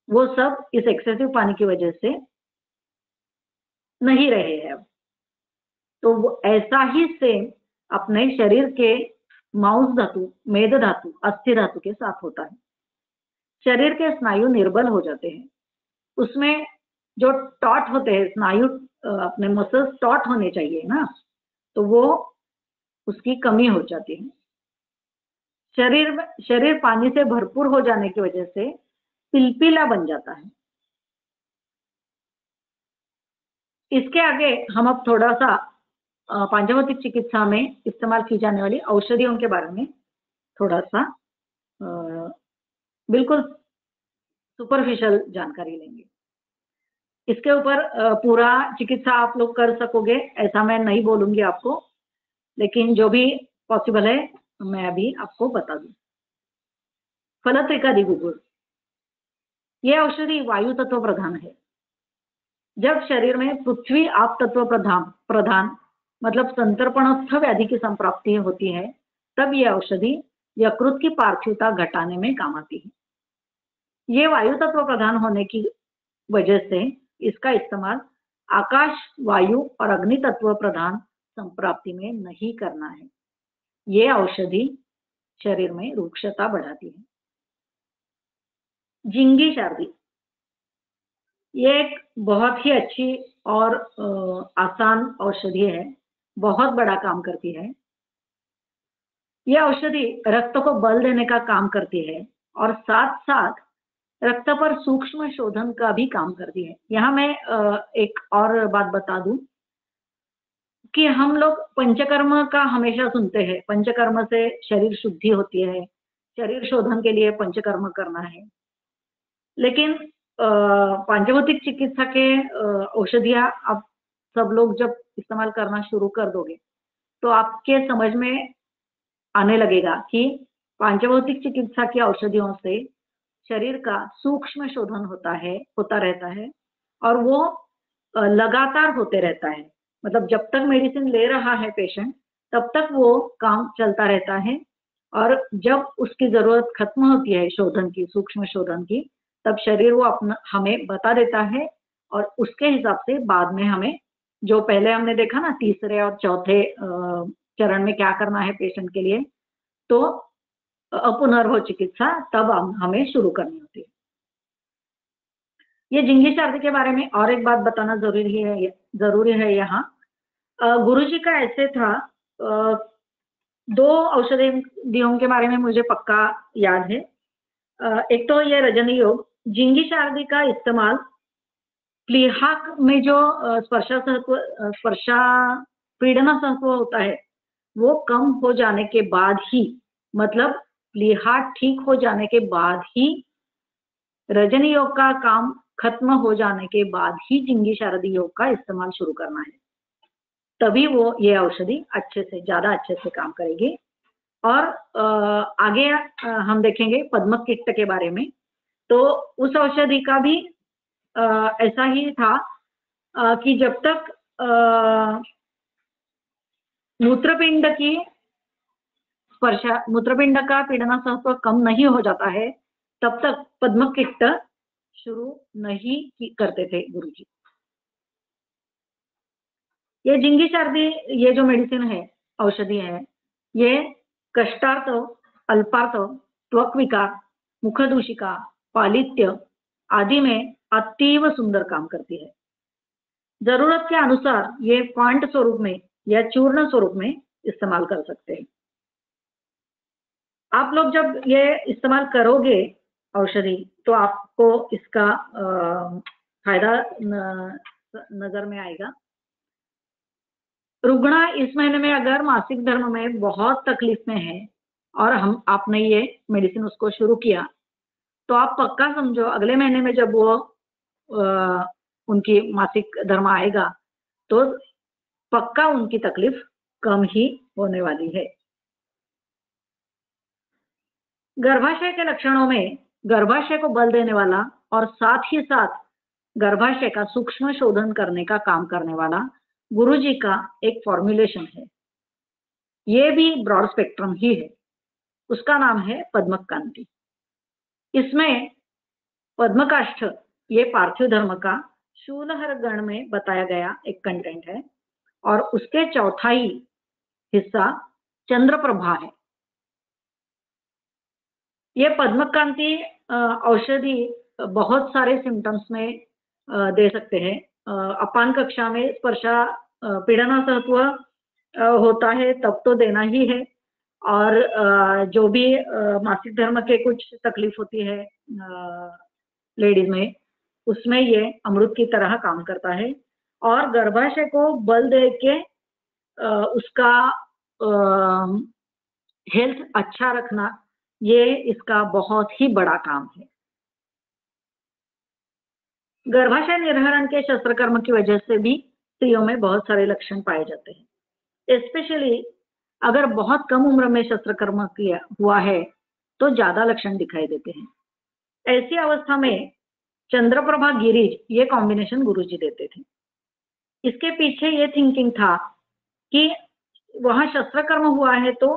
वो सब इस एक्सेसिव पानी की वजह से नहीं रहे हैं अब। तो वो ऐसा ही सेम अपने शरीर के मांस धातु, मेद धातु, अस्थि धातु के साथ होता है। शरीर के स्नायु निर्बल हो जाते हैं, उसमें जो टॉट होते हैं स्नायु, अपने मसल्स टॉट होने चाहिए ना, तो वो उसकी कमी हो जाती है। शरीर पानी से भरपूर हो जाने की वजह से पिलपिला बन जाता है। इसके आगे हम अब थोड़ा सा पांचभौतिक चिकित्सा में इस्तेमाल की जाने वाली औषधियों के बारे में थोड़ा सा बिल्कुल सुपरफिशियल जानकारी लेंगे। इसके ऊपर पूरा चिकित्सा आप लोग कर सकोगे ऐसा मैं नहीं बोलूंगी आपको, लेकिन जो भी पॉसिबल है मैं अभी आपको बता दूं। फलत्रिका दिगुगुल, ये औषधि वायु तत्व प्रधान है। जब शरीर में पृथ्वी आप तत्व प्रधान मतलब संतर्पणस्थ व्याधि की संप्राप्ति होती है, तब यह औषधि यकृत की पार्थिवता घटाने में काम आती है। ये वायु तत्व प्रधान होने की वजह से इसका इस्तेमाल आकाश, वायु और अग्नि तत्व प्रधान संप्राप्ति में नहीं करना है। ये औषधि शरीर में रुक्षता बढ़ाती है। जिंगी शार्दी, ये एक बहुत ही अच्छी और आसान औषधि है, बहुत बड़ा काम करती है। यह औषधि रक्त को बल देने का काम करती है और साथ साथ रक्त पर सूक्ष्म शोधन का भी काम करती है। यहाँ मैं एक और बात बता दूं कि हम लोग पंचकर्म का हमेशा सुनते हैं। पंचकर्म से शरीर शुद्धि होती है, शरीर शोधन के लिए पंचकर्म करना है, लेकिन पांचभौतिक चिकित्सा के औषधियां आप सब लोग जब इस्तेमाल करना शुरू कर दोगे तो आपके समझ में आने लगेगा कि पांचभौतिक चिकित्सा की औषधियों से शरीर का सूक्ष्म शोधन होता रहता है और वो लगातार होते रहता है। मतलब जब तक मेडिसिन ले रहा है पेशेंट तब तक वो काम चलता रहता है और जब उसकी जरूरत खत्म होती है शोधन की, सूक्ष्म शोधन की, तब शरीर वो अपना हमें बता देता है और उसके हिसाब से बाद में हमें, जो पहले हमने देखा ना तीसरे और चौथे चरण में क्या करना है पेशेंट के लिए, तो अपुनर्भव चिकित्सा तब हमें शुरू करनी होती है। ये झिंगी सर्दी के बारे में और एक बात बताना जरूरी है यहाँ। गुरुजी का ऐसे था, दो औषधियों के बारे में मुझे पक्का याद है। एक तो ये रजनी योग, झिंगी शारदी का इस्तेमाल प्लीहाक में जो स्पर्शा पीड़ना सहत्व होता है वो कम हो जाने के बाद ही, मतलब प्लीहाक ठीक हो जाने के बाद ही, रजनी योग का काम खत्म हो जाने के बाद ही झिंगी शारदी योग का इस्तेमाल शुरू करना है, तभी वो ये औषधि ज्यादा अच्छे से काम करेगी। और आगे हम देखेंगे पद्मक किट्ट के बारे में, तो उस औषधि का भी ऐसा ही था कि जब तक मूत्रपिंड का पीड़ना सहत्व कम नहीं हो जाता है तब तक पद्मक किट्ट शुरू नहीं करते थे गुरुजी। ये झिंगी सर्दी, ये जो मेडिसिन है, औषधि है, ये कष्टार्थ, अल्पार्थ, त्वक विकार, मुखदूषिका, पालित्य आदि में अतीव सुंदर काम करती है। जरूरत के अनुसार ये क्वांट स्वरूप में या चूर्ण स्वरूप में इस्तेमाल कर सकते हैं। आप लोग जब ये इस्तेमाल करोगे औषधि तो आपको इसका फायदा नजर में आएगा। रुग्णा इस महीने में अगर मासिक धर्म में बहुत तकलीफ में है और आपने ये मेडिसिन उसको शुरू किया, तो आप पक्का समझो अगले महीने में जब वो उनकी मासिक धर्म आएगा तो पक्का उनकी तकलीफ कम ही होने वाली है। गर्भाशय के लक्षणों में गर्भाशय को बल देने वाला और साथ ही साथ गर्भाशय का सूक्ष्म शोधन करने का काम करने वाला गुरुजी का एक फॉर्मुलेशन है। ये भी ब्रॉड स्पेक्ट्रम ही है, उसका नाम है पद्मक कांति। इसमें पद्मकाष्ठ ये पार्थिव धर्म का शूलहर गण में बताया गया एक कंटेंट है और उसके चौथाई हिस्सा चंद्रप्रभा है। ये पद्मक कांति औषधि बहुत सारे सिम्टम्स में दे सकते हैं। अपान कक्षा में स्पर्शा पीड़ना सहत्व होता है तब तो देना ही है, और जो भी मासिक धर्म के कुछ तकलीफ होती है लेडीज में, उसमें ये अमृत की तरह काम करता है। और गर्भाशय को बल दे के उसका हेल्थ अच्छा रखना, ये इसका बहुत ही बड़ा काम है। गर्भाशय निर्हरण के शस्त्रकर्म की वजह से भी स्त्रियों में बहुत सारे लक्षण पाए जाते हैं। स्पेशली अगर बहुत कम उम्र में शस्त्रकर्म किया हुआ है तो ज्यादा लक्षण दिखाई देते हैं। ऐसी अवस्था में चंद्रप्रभा गिरिज ये कॉम्बिनेशन गुरुजी देते थे। इसके पीछे ये थिंकिंग था कि वहां शस्त्रकर्म हुआ है तो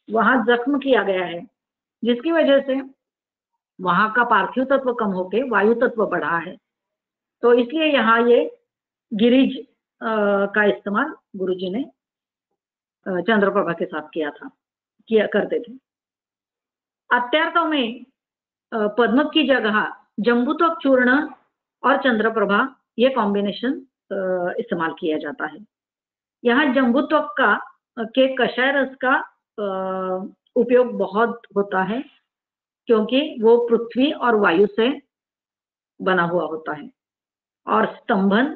वहां जख्म किया गया है, जिसकी वजह से वहां का पार्थिव तत्व कम होके वायु तत्व बढ़ा है, तो इसलिए यहाँ ये गिरिज का इस्तेमाल गुरुजी ने चंद्रप्रभा के साथ करते थे। अत्यार्थों में पद्मक की जगह जंबूत्वक चूर्ण और चंद्रप्रभा ये कॉम्बिनेशन इस्तेमाल किया जाता है। यहाँ जंबूत्वक के कषाय रस का उपयोग बहुत होता है क्योंकि वो पृथ्वी और वायु से बना हुआ होता है और स्तंभन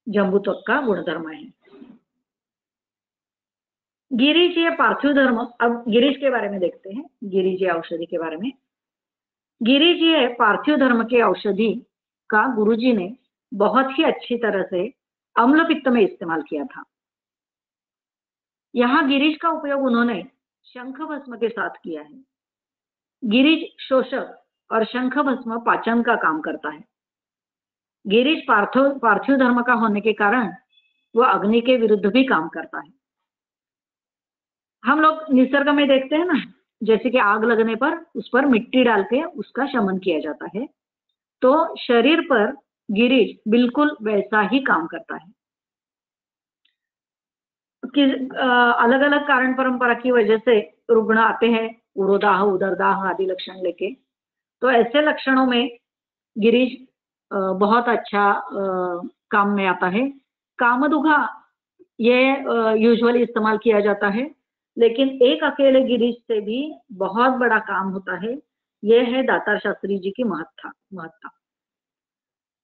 जंबूत्वक का गुणधर्म है। गिरिज ये पार्थिव धर्म, अब गिरिज के बारे में देखते हैं, गिरिज औषधि के बारे में। गिरिज ये पार्थिव धर्म के औषधि का गुरुजी ने बहुत ही अच्छी तरह से अम्ल पित्त में इस्तेमाल किया था। यहाँ गिरिज का उपयोग उन्होंने शंख भस्म के साथ किया है। गिरिज शोषक और शंख भस्म पाचन का काम करता है। गिरिज पार्थिव धर्म का होने के कारण वह अग्नि के विरुद्ध भी काम करता है। हम लोग निसर्ग में देखते हैं ना, जैसे कि आग लगने पर उस पर मिट्टी डाल के उसका शमन किया जाता है, तो शरीर पर गिरिज बिल्कुल वैसा ही काम करता है। कि अलग अलग कारण परंपरा की वजह से रुग्ण आते हैं उरोदाह उदरदाह आदि लक्षण लेके, तो ऐसे लक्षणों में गिरिज बहुत अच्छा काम में आता है। कामदुघा ये यूजुअली इस्तेमाल किया जाता है, लेकिन एक अकेले गिरिज से भी बहुत बड़ा काम होता है। यह है दातार शास्त्री जी की महत्ता।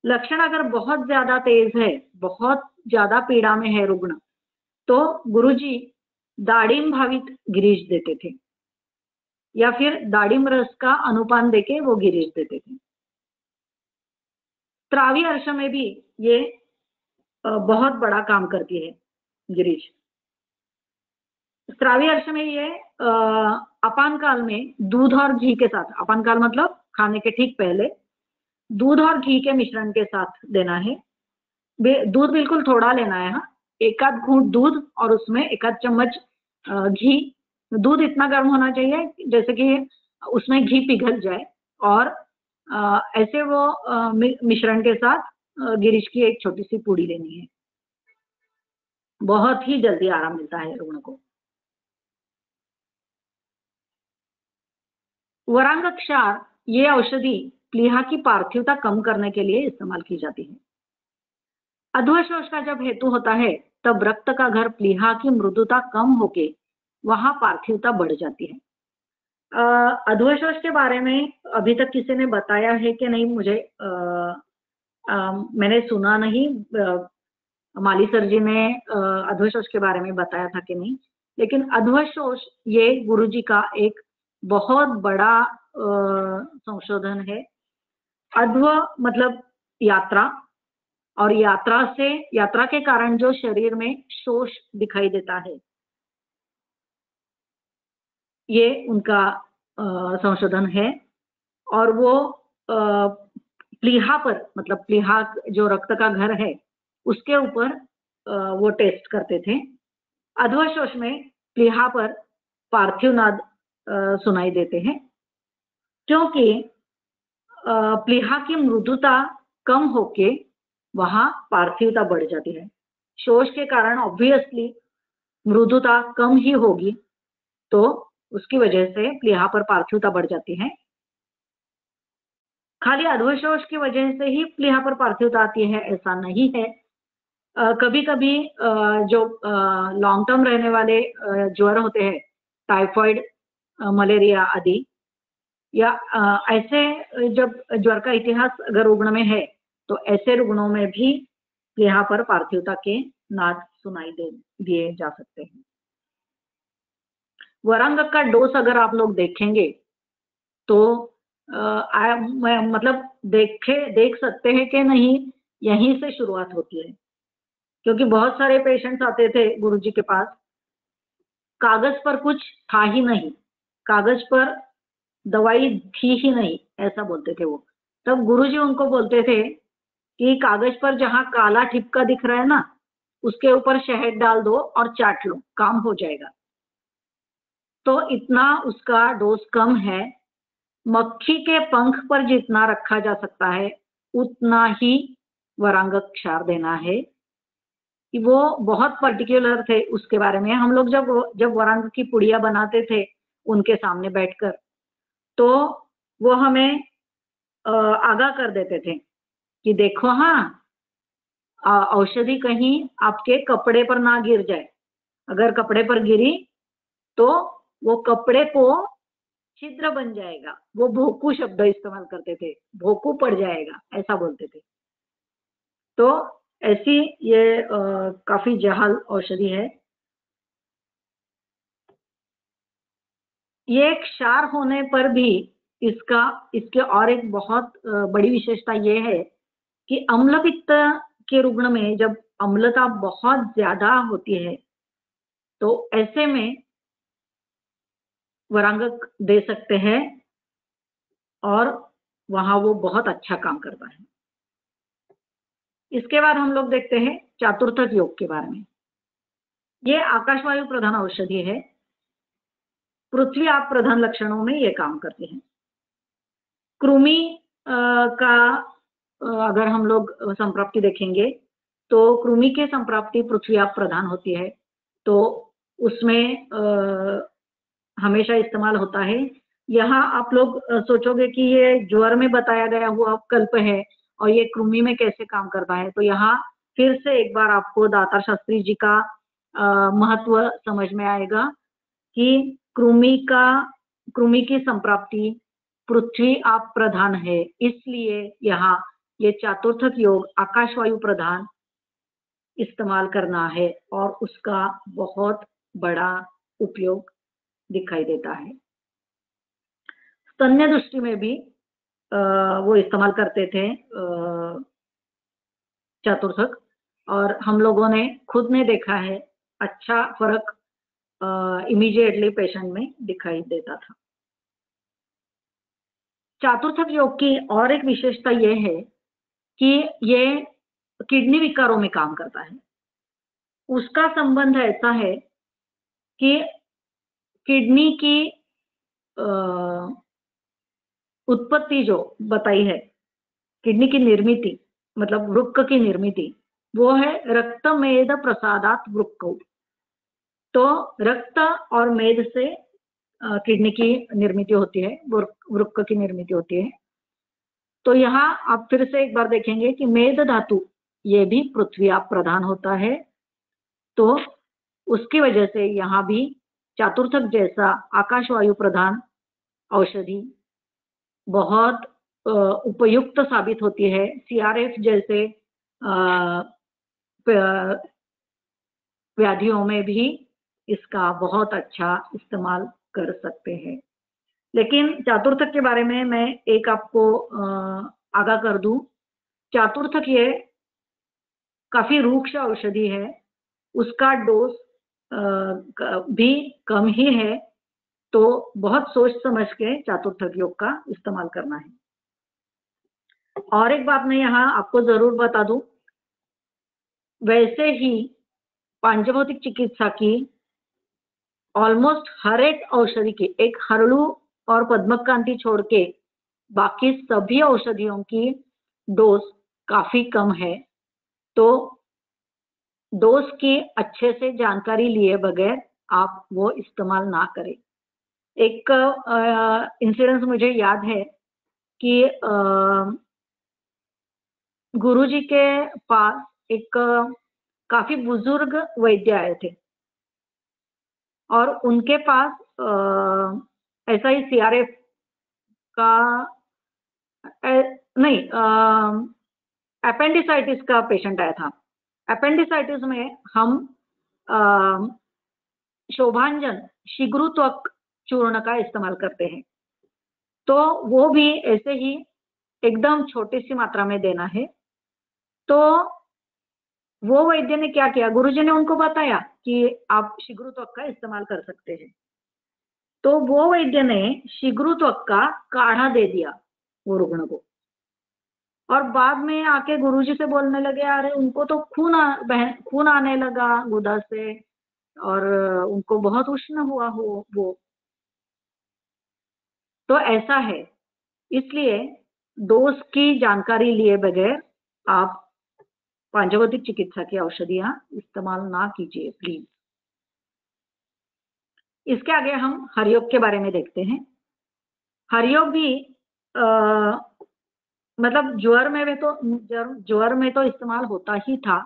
लक्षण अगर बहुत ज्यादा तेज है, बहुत ज्यादा पीड़ा में है रुग्ण, तो गुरुजी दाड़िम भावित गिरीश देते थे या फिर दाड़िम रस का अनुपान देके वो गिरीश देते थे। त्रावी अर्श में भी ये बहुत बड़ा काम करती है गिरीश। त्रावी अर्श में ये अपान काल में दूध और घी के साथ, अपान काल मतलब खाने के ठीक पहले, दूध और घी के मिश्रण के साथ देना है। दूध बिल्कुल थोड़ा लेना है, हाँ, एक आध घूंट दूध और उसमें एक आध चम्मच घी। दूध इतना गर्म होना चाहिए जैसे कि उसमें घी पिघल जाए, और ऐसे वो मिश्रण के साथ गिरीश की एक छोटी सी पूड़ी लेनी है। बहुत ही जल्दी आराम मिलता है रुग्ण को। वरांग क्षार ये औषधि प्लीहा की पार्थिवता कम करने के लिए इस्तेमाल की जाती है। अध्वशोष का जब हेतु होता है तब रक्त का घर प्लीहा की मृदुता कम होके वहां पार्थिवता बढ़ जाती है। अध्वशोष के बारे में अभी तक किसी ने बताया है कि नहीं, मुझे मैंने सुना नहीं। माली सर जी ने अध्वशोष के बारे में बताया था कि नहीं, लेकिन अध्वशोष ये गुरुजी का एक बहुत बड़ा संशोधन है। अध्व मतलब यात्रा, और यात्रा के कारण जो शरीर में शोष दिखाई देता है, ये उनका संशोधन है। और वो प्लीहा पर, मतलब प्लीहा जो रक्त का घर है उसके ऊपर वो टेस्ट करते थे। अध्वशोष में प्लीहा पर पार्थिव नाद सुनाई देते हैं, क्योंकि प्लीहा की मृदुता कम होके वहां पार्थिवता बढ़ जाती है। शोष के कारण ऑब्वियसली मृदुता कम ही होगी, तो उसकी वजह से प्लीहा पर पार्थिवता बढ़ जाती है। खाली अध्वशोष की वजह से ही प्लीहा पर पार्थिवता आती है ऐसा नहीं है। कभी कभी जो लॉन्ग टर्म रहने वाले ज्वर होते हैं, टाइफाइड, मलेरिया आदि, या ऐसे जब ज्वर का इतिहास अगर रुग्ण में है तो ऐसे रुग्णों में भी प्लीहा पर पार्थिवता के नाद सुनाई दिए जा सकते हैं। वरांग का डोज अगर आप लोग देखेंगे तो मतलब देख सकते हैं कि नहीं, यहीं से शुरुआत होती है। क्योंकि बहुत सारे पेशेंट्स आते थे गुरुजी के पास, कागज पर कुछ था ही नहीं, कागज पर दवाई थी ही नहीं, ऐसा बोलते थे वो। तब गुरुजी उनको बोलते थे कि कागज पर जहां काला ठिपका दिख रहा है ना, उसके ऊपर शहद डाल दो और चाट लो, काम हो जाएगा। तो इतना उसका डोज कम है। मक्खी के पंख पर जितना रखा जा सकता है उतना ही वरांग क्षार देना है। कि वो बहुत पर्टिकुलर थे उसके बारे में। हम लोग जब वरांग की पुड़िया बनाते थे उनके सामने बैठकर, तो वो हमें आगाह कर देते थे कि देखो, हाँ, औषधि कहीं आपके कपड़े पर ना गिर जाए। अगर कपड़े पर गिरी तो वो कपड़े को छिद्र बन जाएगा। वो भोकू शब्द इस्तेमाल करते थे, भोकू पड़ जाएगा, ऐसा बोलते थे। तो ऐसी ये काफी जहाल औषधि है। ये क्षार होने पर भी इसके और एक बहुत बड़ी विशेषता ये है कि अम्ल पित्त के रुग्ण में जब अम्लता बहुत ज्यादा होती है तो ऐसे में वरांगक दे सकते हैं और वहां वो बहुत अच्छा काम करता है। इसके बाद हम लोग देखते हैं चातुर्थक योग के बारे में। ये आकाशवायु प्रधान औषधि है, पृथ्वी आप प्रधान लक्षणों में ये काम करते हैं। कृमि का अगर हम लोग संप्राप्ति देखेंगे तो कृमि के संप्राप्ति पृथ्वी आप प्रधान होती है, तो उसमें हमेशा इस्तेमाल होता है। यहाँ आप लोग सोचोगे कि ये ज्वर में बताया गया हुआ कल्प है और ये कृमि में कैसे काम करता है, तो यहाँ फिर से एक बार आपको दातार शास्त्री जी का महत्व समझ में आएगा कि कृमि की संप्राप्ति पृथ्वी आप प्रधान है, इसलिए यहाँ ये चातुर्थक योग आकाशवायु प्रधान इस्तेमाल करना है और उसका बहुत बड़ा उपयोग दिखाई देता है। स्तन्य दृष्टि में भी वो इस्तेमाल करते थे चातुर्थक, और हम लोगों ने खुद ने देखा है अच्छा फर्क इमीडिएटली पेशेंट में दिखाई देता था। चातुर्थक योग की और एक विशेषता ये है कि ये किडनी विकारों में काम करता है। उसका संबंध ऐसा है कि किडनी की उत्पत्ति जो बताई है, किडनी की निर्मिति मतलब वृक्क की निर्मिति, वो है रक्त मेद प्रसादात वृक्क। तो रक्त और मेद से किडनी की निर्मिति होती है, वृक्क की निर्मिति होती है। तो यहाँ आप फिर से एक बार देखेंगे कि मेद धातु ये भी पृथ्वी आप प्रधान होता है, तो उसकी वजह से यहाँ भी चातुर्थक जैसा आकाशवायु प्रधान औषधि बहुत उपयुक्त साबित होती है। CRF जैसे व्याधियों में भी इसका बहुत अच्छा इस्तेमाल कर सकते हैं। लेकिन चातुर्थक के बारे में मैं एक आपको आगाह कर दूं, चातुर्थक ये काफी रूक्ष औषधि है, उसका डोज भी कम ही है, तो बहुत सोच समझ के चातुर्थक योग का इस्तेमाल करना है। और एक बात मैं यहाँ आपको जरूर बता दूं, वैसे ही पांचभौतिक चिकित्सा की ऑलमोस्ट हर एक औषधि की, एक हरड़ू और पद्मकांति छोड़ के बाकी सभी औषधियों की डोज काफी कम है, तो डोज की अच्छे से जानकारी लिए बगैर आप वो इस्तेमाल ना करें। एक इंसिडेंस मुझे याद है कि गुरुजी के पास एक काफी बुजुर्ग वैद्य आए थे और उनके पास ऐसा ही CRF का नहीं अपेंडिसाइटिस का पेशेंट आया था। अपेंडिसाइटिस में हम शोभांजन शीघ्रत्वक चूर्ण का इस्तेमाल करते हैं, तो वो भी ऐसे ही एकदम छोटी सी मात्रा में देना है। तो वो वैद्य ने क्या किया, गुरुजी ने उनको बताया कि आप शीघ्रत्वक का इस्तेमाल कर सकते हैं, तो वो वैद्य ने शीघ्रत्वक का काढ़ा दे दिया वो रुग्ण को, और बाद में आके गुरुजी से बोलने लगे, अरे उनको तो खून आने लगा गुदा से और उनको बहुत उष्ण हुआ हो वो। तो ऐसा है, इसलिए डोज की जानकारी लिए बगैर आप पांचभौतिक चिकित्सा की औषधियां इस्तेमाल ना कीजिए प्लीज। इसके आगे हम हरयोग के बारे में देखते हैं। हरयोग भी मतलब ज्वर में तो इस्तेमाल होता ही था,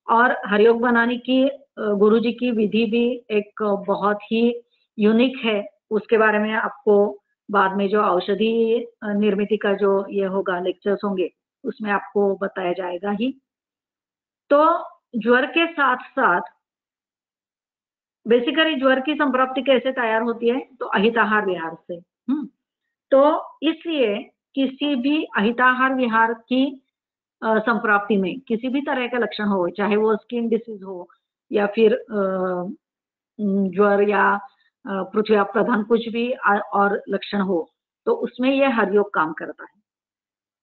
और हरयोग बनाने की गुरुजी की विधि भी एक बहुत ही यूनिक है। उसके बारे में आपको बाद में जो औषधि निर्मिति का जो ये होगा लेक्चर्स होंगे उसमें आपको बताया जाएगा ही। तो ज्वर के साथ साथ बेसिकली ज्वर की संप्राप्ति कैसे तैयार होती है, तो अहिताहार विहार से। तो इसलिए किसी भी अहिताहार विहार की संप्राप्ति में किसी भी तरह का लक्षण हो, चाहे वो स्किन डिसीज हो या फिर ज्वर या पृथ्वी आप प्रधान कुछ भी और लक्षण हो तो उसमें ये हरयोग काम करता है।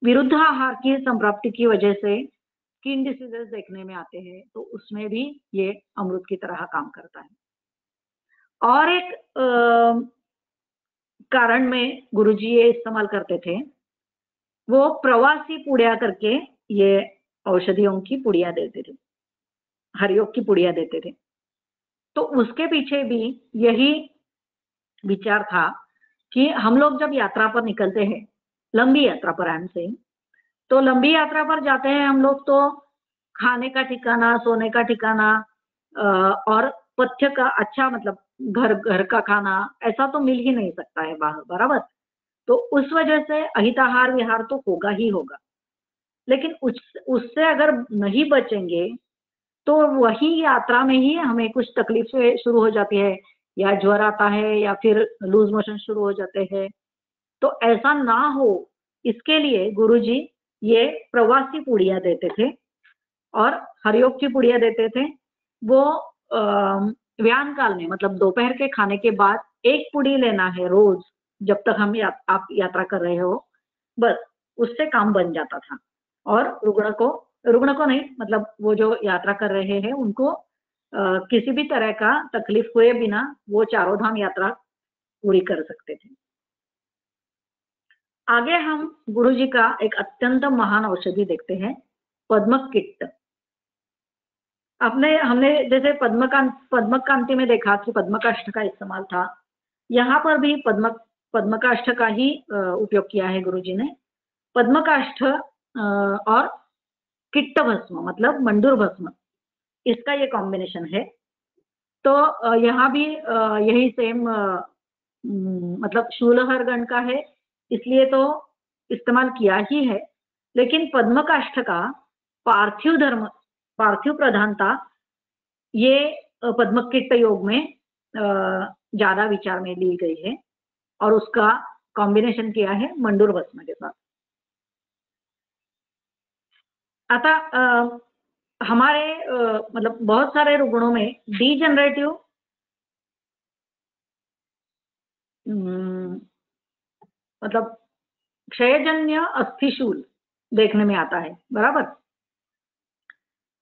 विरुद्ध आहार की संप्राप्ति की वजह से स्किन डिसीजेस देखने में आते हैं तो उसमें भी ये अमृत की तरह काम करता है। और एक कारण में गुरुजी ये इस्तेमाल करते थे, वो प्रवासी पुड़िया करके ये औषधियों की पुड़िया देते थे, हरयोग की पुड़िया देते थे। तो उसके पीछे भी यही विचार था कि हम लोग जब यात्रा पर निकलते हैं, लंबी यात्रा पर आने से, तो लंबी यात्रा पर जाते हैं हम लोग तो खाने का ठिकाना, सोने का ठिकाना और पथ्य का अच्छा मतलब घर का खाना ऐसा तो मिल ही नहीं सकता है बाहर, बराबर। तो उस वजह से अहिताहार विहार तो होगा ही होगा। लेकिन उससे अगर नहीं बचेंगे तो वही यात्रा में ही हमें कुछ तकलीफ शुरू हो जाती है, या ज्वर आता है या फिर लूज मोशन शुरू हो जाते हैं। तो ऐसा ना हो इसके लिए गुरुजी ये प्रवासी पुड़िया देते थे और हरयोग की पुड़िया देते थे। वो व्यान काल में मतलब दोपहर के खाने के बाद एक पुड़ी लेना है रोज, जब तक आप यात्रा कर रहे हो, बस उससे काम बन जाता था। और रुग्ण को नहीं, मतलब वो जो यात्रा कर रहे हैं उनको किसी भी तरह का तकलीफ हुए बिना वो चारों धाम यात्रा पूरी कर सकते थे। आगे हम गुरुजी का एक अत्यंत महान औषधि देखते हैं, पद्मकिट्ट। हमने जैसे पद्मकांति में देखा कि पद्मकाष्ठ का इस्तेमाल था, यहाँ पर भी पद्मकाष्ठ का ही उपयोग किया है गुरुजी ने। पद्मकाष्ठ और किट्ट भस्म मतलब मंडूर भस्म, इसका ये कॉम्बिनेशन है। तो यहाँ भी यही सेम मतलब शूलहर गण का है, इसलिए तो इस्तेमाल किया ही है। लेकिन पद्मकाष्ठ का पार्थिव प्रधानता ये पद्मकिट्ट योग में ज्यादा विचार में ली गई है और उसका कॉम्बिनेशन किया है मंडूर भस्म के साथ। आता हमारे मतलब बहुत सारे रुग्णों में डीजनरेटिव मतलब क्षयजन्य अस्थिशूल देखने में आता है, बराबर।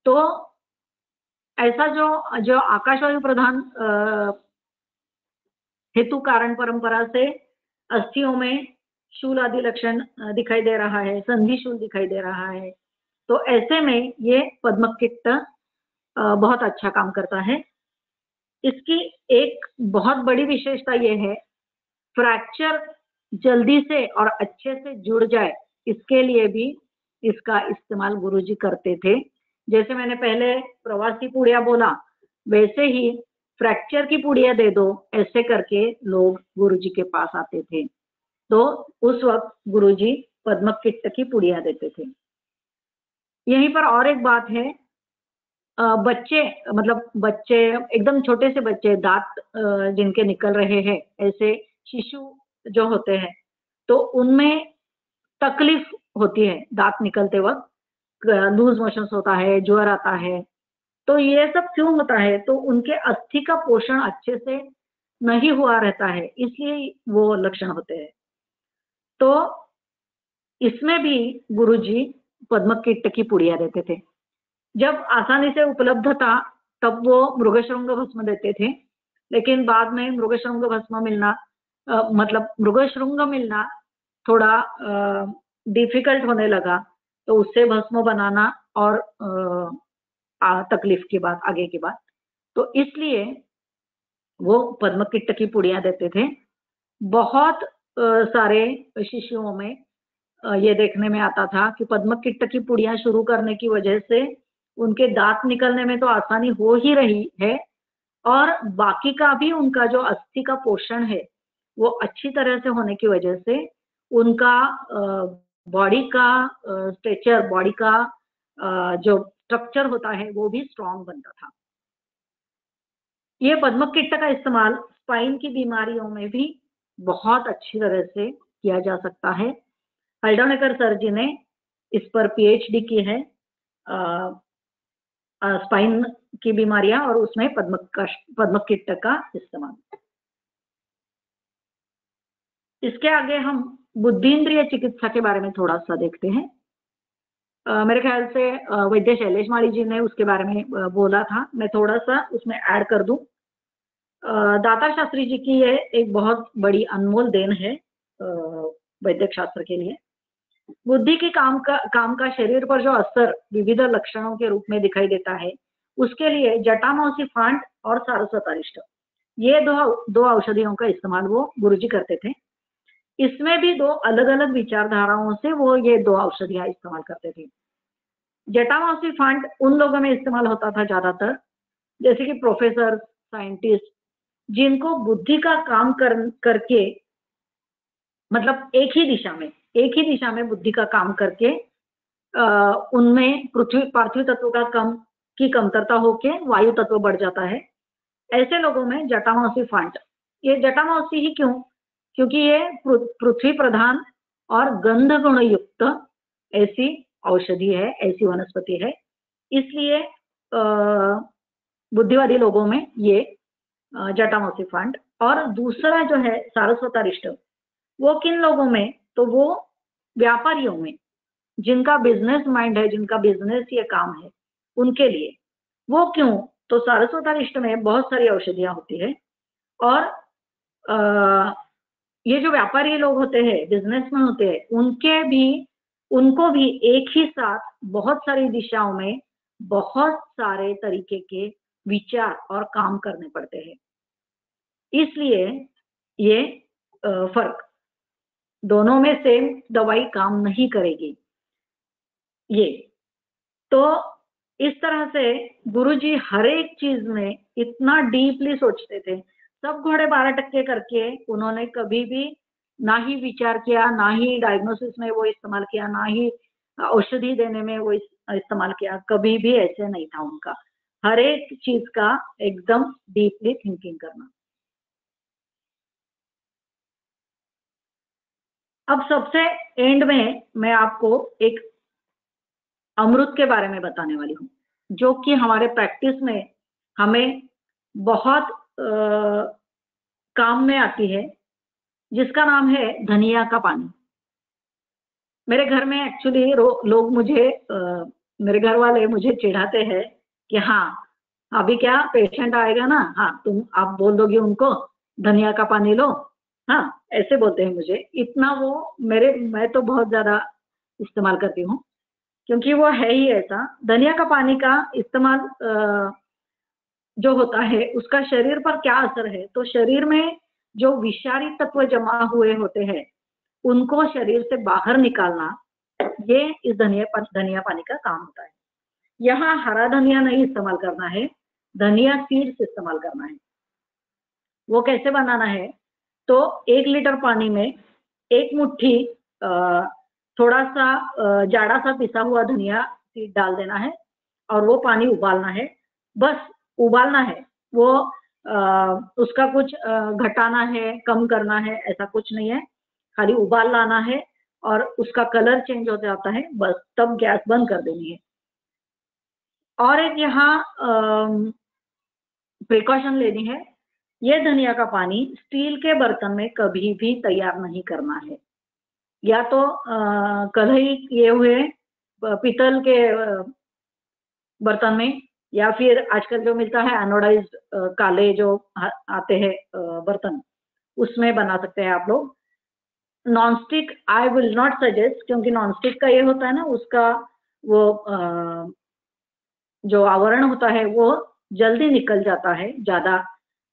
तो ऐसा जो आकाशवायु प्रधान हेतु कारण परंपरा से अस्थियों में शूल आदि लक्षण दिखाई दे रहा है, संधि शूल दिखाई दे रहा है, तो ऐसे में ये पद्मकिट्ट बहुत अच्छा काम करता है। इसकी एक बहुत बड़ी विशेषता ये है, फ्रैक्चर जल्दी से और अच्छे से जुड़ जाए इसके लिए भी इसका इस्तेमाल गुरुजी करते थे। जैसे मैंने पहले प्रवासी पुड़िया बोला, वैसे ही फ्रैक्चर की पुड़िया दे दो, ऐसे करके लोग गुरुजी के पास आते थे। तो उस वक्त गुरुजी पद्मकिट्ट की पुड़िया देते थे। यहीं पर और एक बात है, बच्चे एकदम छोटे से बच्चे, दांत जिनके निकल रहे हैं, ऐसे शिशु जो होते हैं, तो उनमें तकलीफ होती है दांत निकलते वक्त, लूज मोशंस होता है, ज्वर आता है। तो ये सब क्यों होता है? तो उनके अस्थि का पोषण अच्छे से नहीं हुआ रहता है, इसलिए वो लक्षण होते हैं। तो इसमें भी गुरुजी पद्मकिट्ट की पुड़िया देते थे। जब आसानी से उपलब्ध था तब वो मृगशृंग भस्म देते थे, लेकिन बाद में मृगशृंग भस्म मिलना मतलब मृगशृंग मिलना थोड़ा डिफिकल्ट होने लगा, तो उससे भस्म बनाना और तकलीफ की बात, आगे की बात, तो इसलिए वो पद्मकिट्ट की पुड़िया देते थे। बहुत सारे शिशुओं में ये देखने में आता था कि पद्मकिट्ट की पुड़िया शुरू करने की वजह से उनके दांत निकलने में तो आसानी हो ही रही है, और बाकी का भी उनका जो अस्थि का पोषण है वो अच्छी तरह से होने की वजह से उनका बॉडी का स्ट्रक्चर, बॉडी का जो स्ट्रक्चर होता है वो भी स्ट्रांग बनता था। ये पद्मकिट्ट का इस्तेमाल स्पाइन की बीमारियों में भी बहुत अच्छी तरह से किया जा सकता है। हल्डोनेकर सर जी ने इस पर पीएचडी की है, स्पाइन की बीमारियां और उसमें पद्मकिट्ट का इस्तेमाल। इसके आगे हम बुद्धिन्द्रिय चिकित्सा के बारे में थोड़ा सा देखते हैं। मेरे ख्याल से वैद्य शैलेश माली जी ने उसके बारे में बोला था, मैं थोड़ा सा उसमें ऐड कर दूं। दातार शास्त्री जी की ये एक बहुत बड़ी अनमोल देन है वैद्यक शास्त्र के लिए। बुद्धि की काम का शरीर पर जो असर विविध लक्षणों के रूप में दिखाई देता है, उसके लिए जटामांसी फांट और सारस्वत अरिष्ट, ये दो औषधियों का इस्तेमाल वो गुरुजी करते थे। इसमें भी दो अलग अलग विचारधाराओं से वो ये दो औषधियां इस्तेमाल करते थे। जटामांसी फांट उन लोगों में इस्तेमाल होता था ज्यादातर, जैसे कि प्रोफेसर, साइंटिस्ट, जिनको बुद्धि का काम करके, मतलब एक ही दिशा में बुद्धि का काम करके उनमें पार्थिव तत्व की कमतरता होके वायु तत्व बढ़ जाता है। ऐसे लोगों में जटामांसी फांट, ये जटामांसी ही क्यों? क्योंकि ये पृथ्वी प्रधान और गंध गुण युक्त ऐसी औषधि है, ऐसी वनस्पति है, इसलिए बुद्धिवादी लोगों में ये जटामांसी फांट। और दूसरा जो है सारस्वत अरिष्ट, वो किन लोगों में? तो वो व्यापारियों में, जिनका बिजनेस माइंड है, जिनका बिजनेस ये काम है, उनके लिए। वो क्यों? तो सारस्वत अरिष्ट में बहुत सारी औषधियां होती है और ये जो व्यापारी लोग होते हैं, बिजनेसमैन होते हैं, उनको भी एक ही साथ बहुत सारी दिशाओं में बहुत सारे तरीके के विचार और काम करने पड़ते हैं। इसलिए ये फर्क, दोनों में सेम दवाई काम नहीं करेगी। ये तो इस तरह से गुरुजी हर एक चीज में इतना डीपली सोचते थे। सब घोड़े 12 टक्के करके उन्होंने कभी भी ना ही विचार किया, ना ही डायग्नोसिस में वो इस्तेमाल किया, ना ही औषधि देने में वो इस्तेमाल किया, कभी भी ऐसे नहीं था उनका। हर एक चीज का एकदम डीपली थिंकिंग करना। अब सबसे एंड में मैं आपको एक अमृत के बारे में बताने वाली हूँ, जो कि हमारे प्रैक्टिस में हमें बहुत काम में आती है, जिसका नाम है धनिया का पानी। मेरे घर में एक्चुअली लोग मेरे घर वाले मुझे चिढ़ाते हैं कि हाँ अभी क्या पेशेंट आएगा ना, हाँ आप बोल दोगे उनको धनिया का पानी लो, हाँ ऐसे बोलते हैं मुझे। इतना वो मैं तो बहुत ज्यादा इस्तेमाल करती हूँ, क्योंकि वो है ही ऐसा। धनिया का पानी का इस्तेमाल जो होता है उसका शरीर पर क्या असर है? तो शरीर में जो विषारी तत्व जमा हुए होते हैं उनको शरीर से बाहर निकालना, ये इस धनिया पानी का काम होता है। यहाँ हरा धनिया नहीं इस्तेमाल करना है, धनिया सीड्स इस्तेमाल करना है। वो कैसे बनाना है? तो 1 लीटर पानी में 1 मुट्ठी थोड़ा सा जाड़ा सा पिसा हुआ धनिया सीड डाल देना है और वो पानी उबालना है। बस उबालना है, वो उसका कुछ घटाना है, कम करना है, ऐसा कुछ नहीं है। खाली उबाल लाना है और उसका कलर चेंज हो जाता है, बस तब गैस बंद कर देनी है। और एक यहाँ प्रिकॉशन लेनी है, ये धनिया का पानी स्टील के बर्तन में कभी भी तैयार नहीं करना है। या तो कढ़ाई किए हुए पीतल के बर्तन में, या फिर आजकल जो मिलता है एनोडाइज्ड काले जो आते हैं बर्तन, उसमें बना सकते हैं आप लोग। Nonstick I will not suggest, क्योंकि नॉनस्टिक का ये होता है ना, उसका वो जो आवरण होता है वो जल्दी निकल जाता है ज्यादा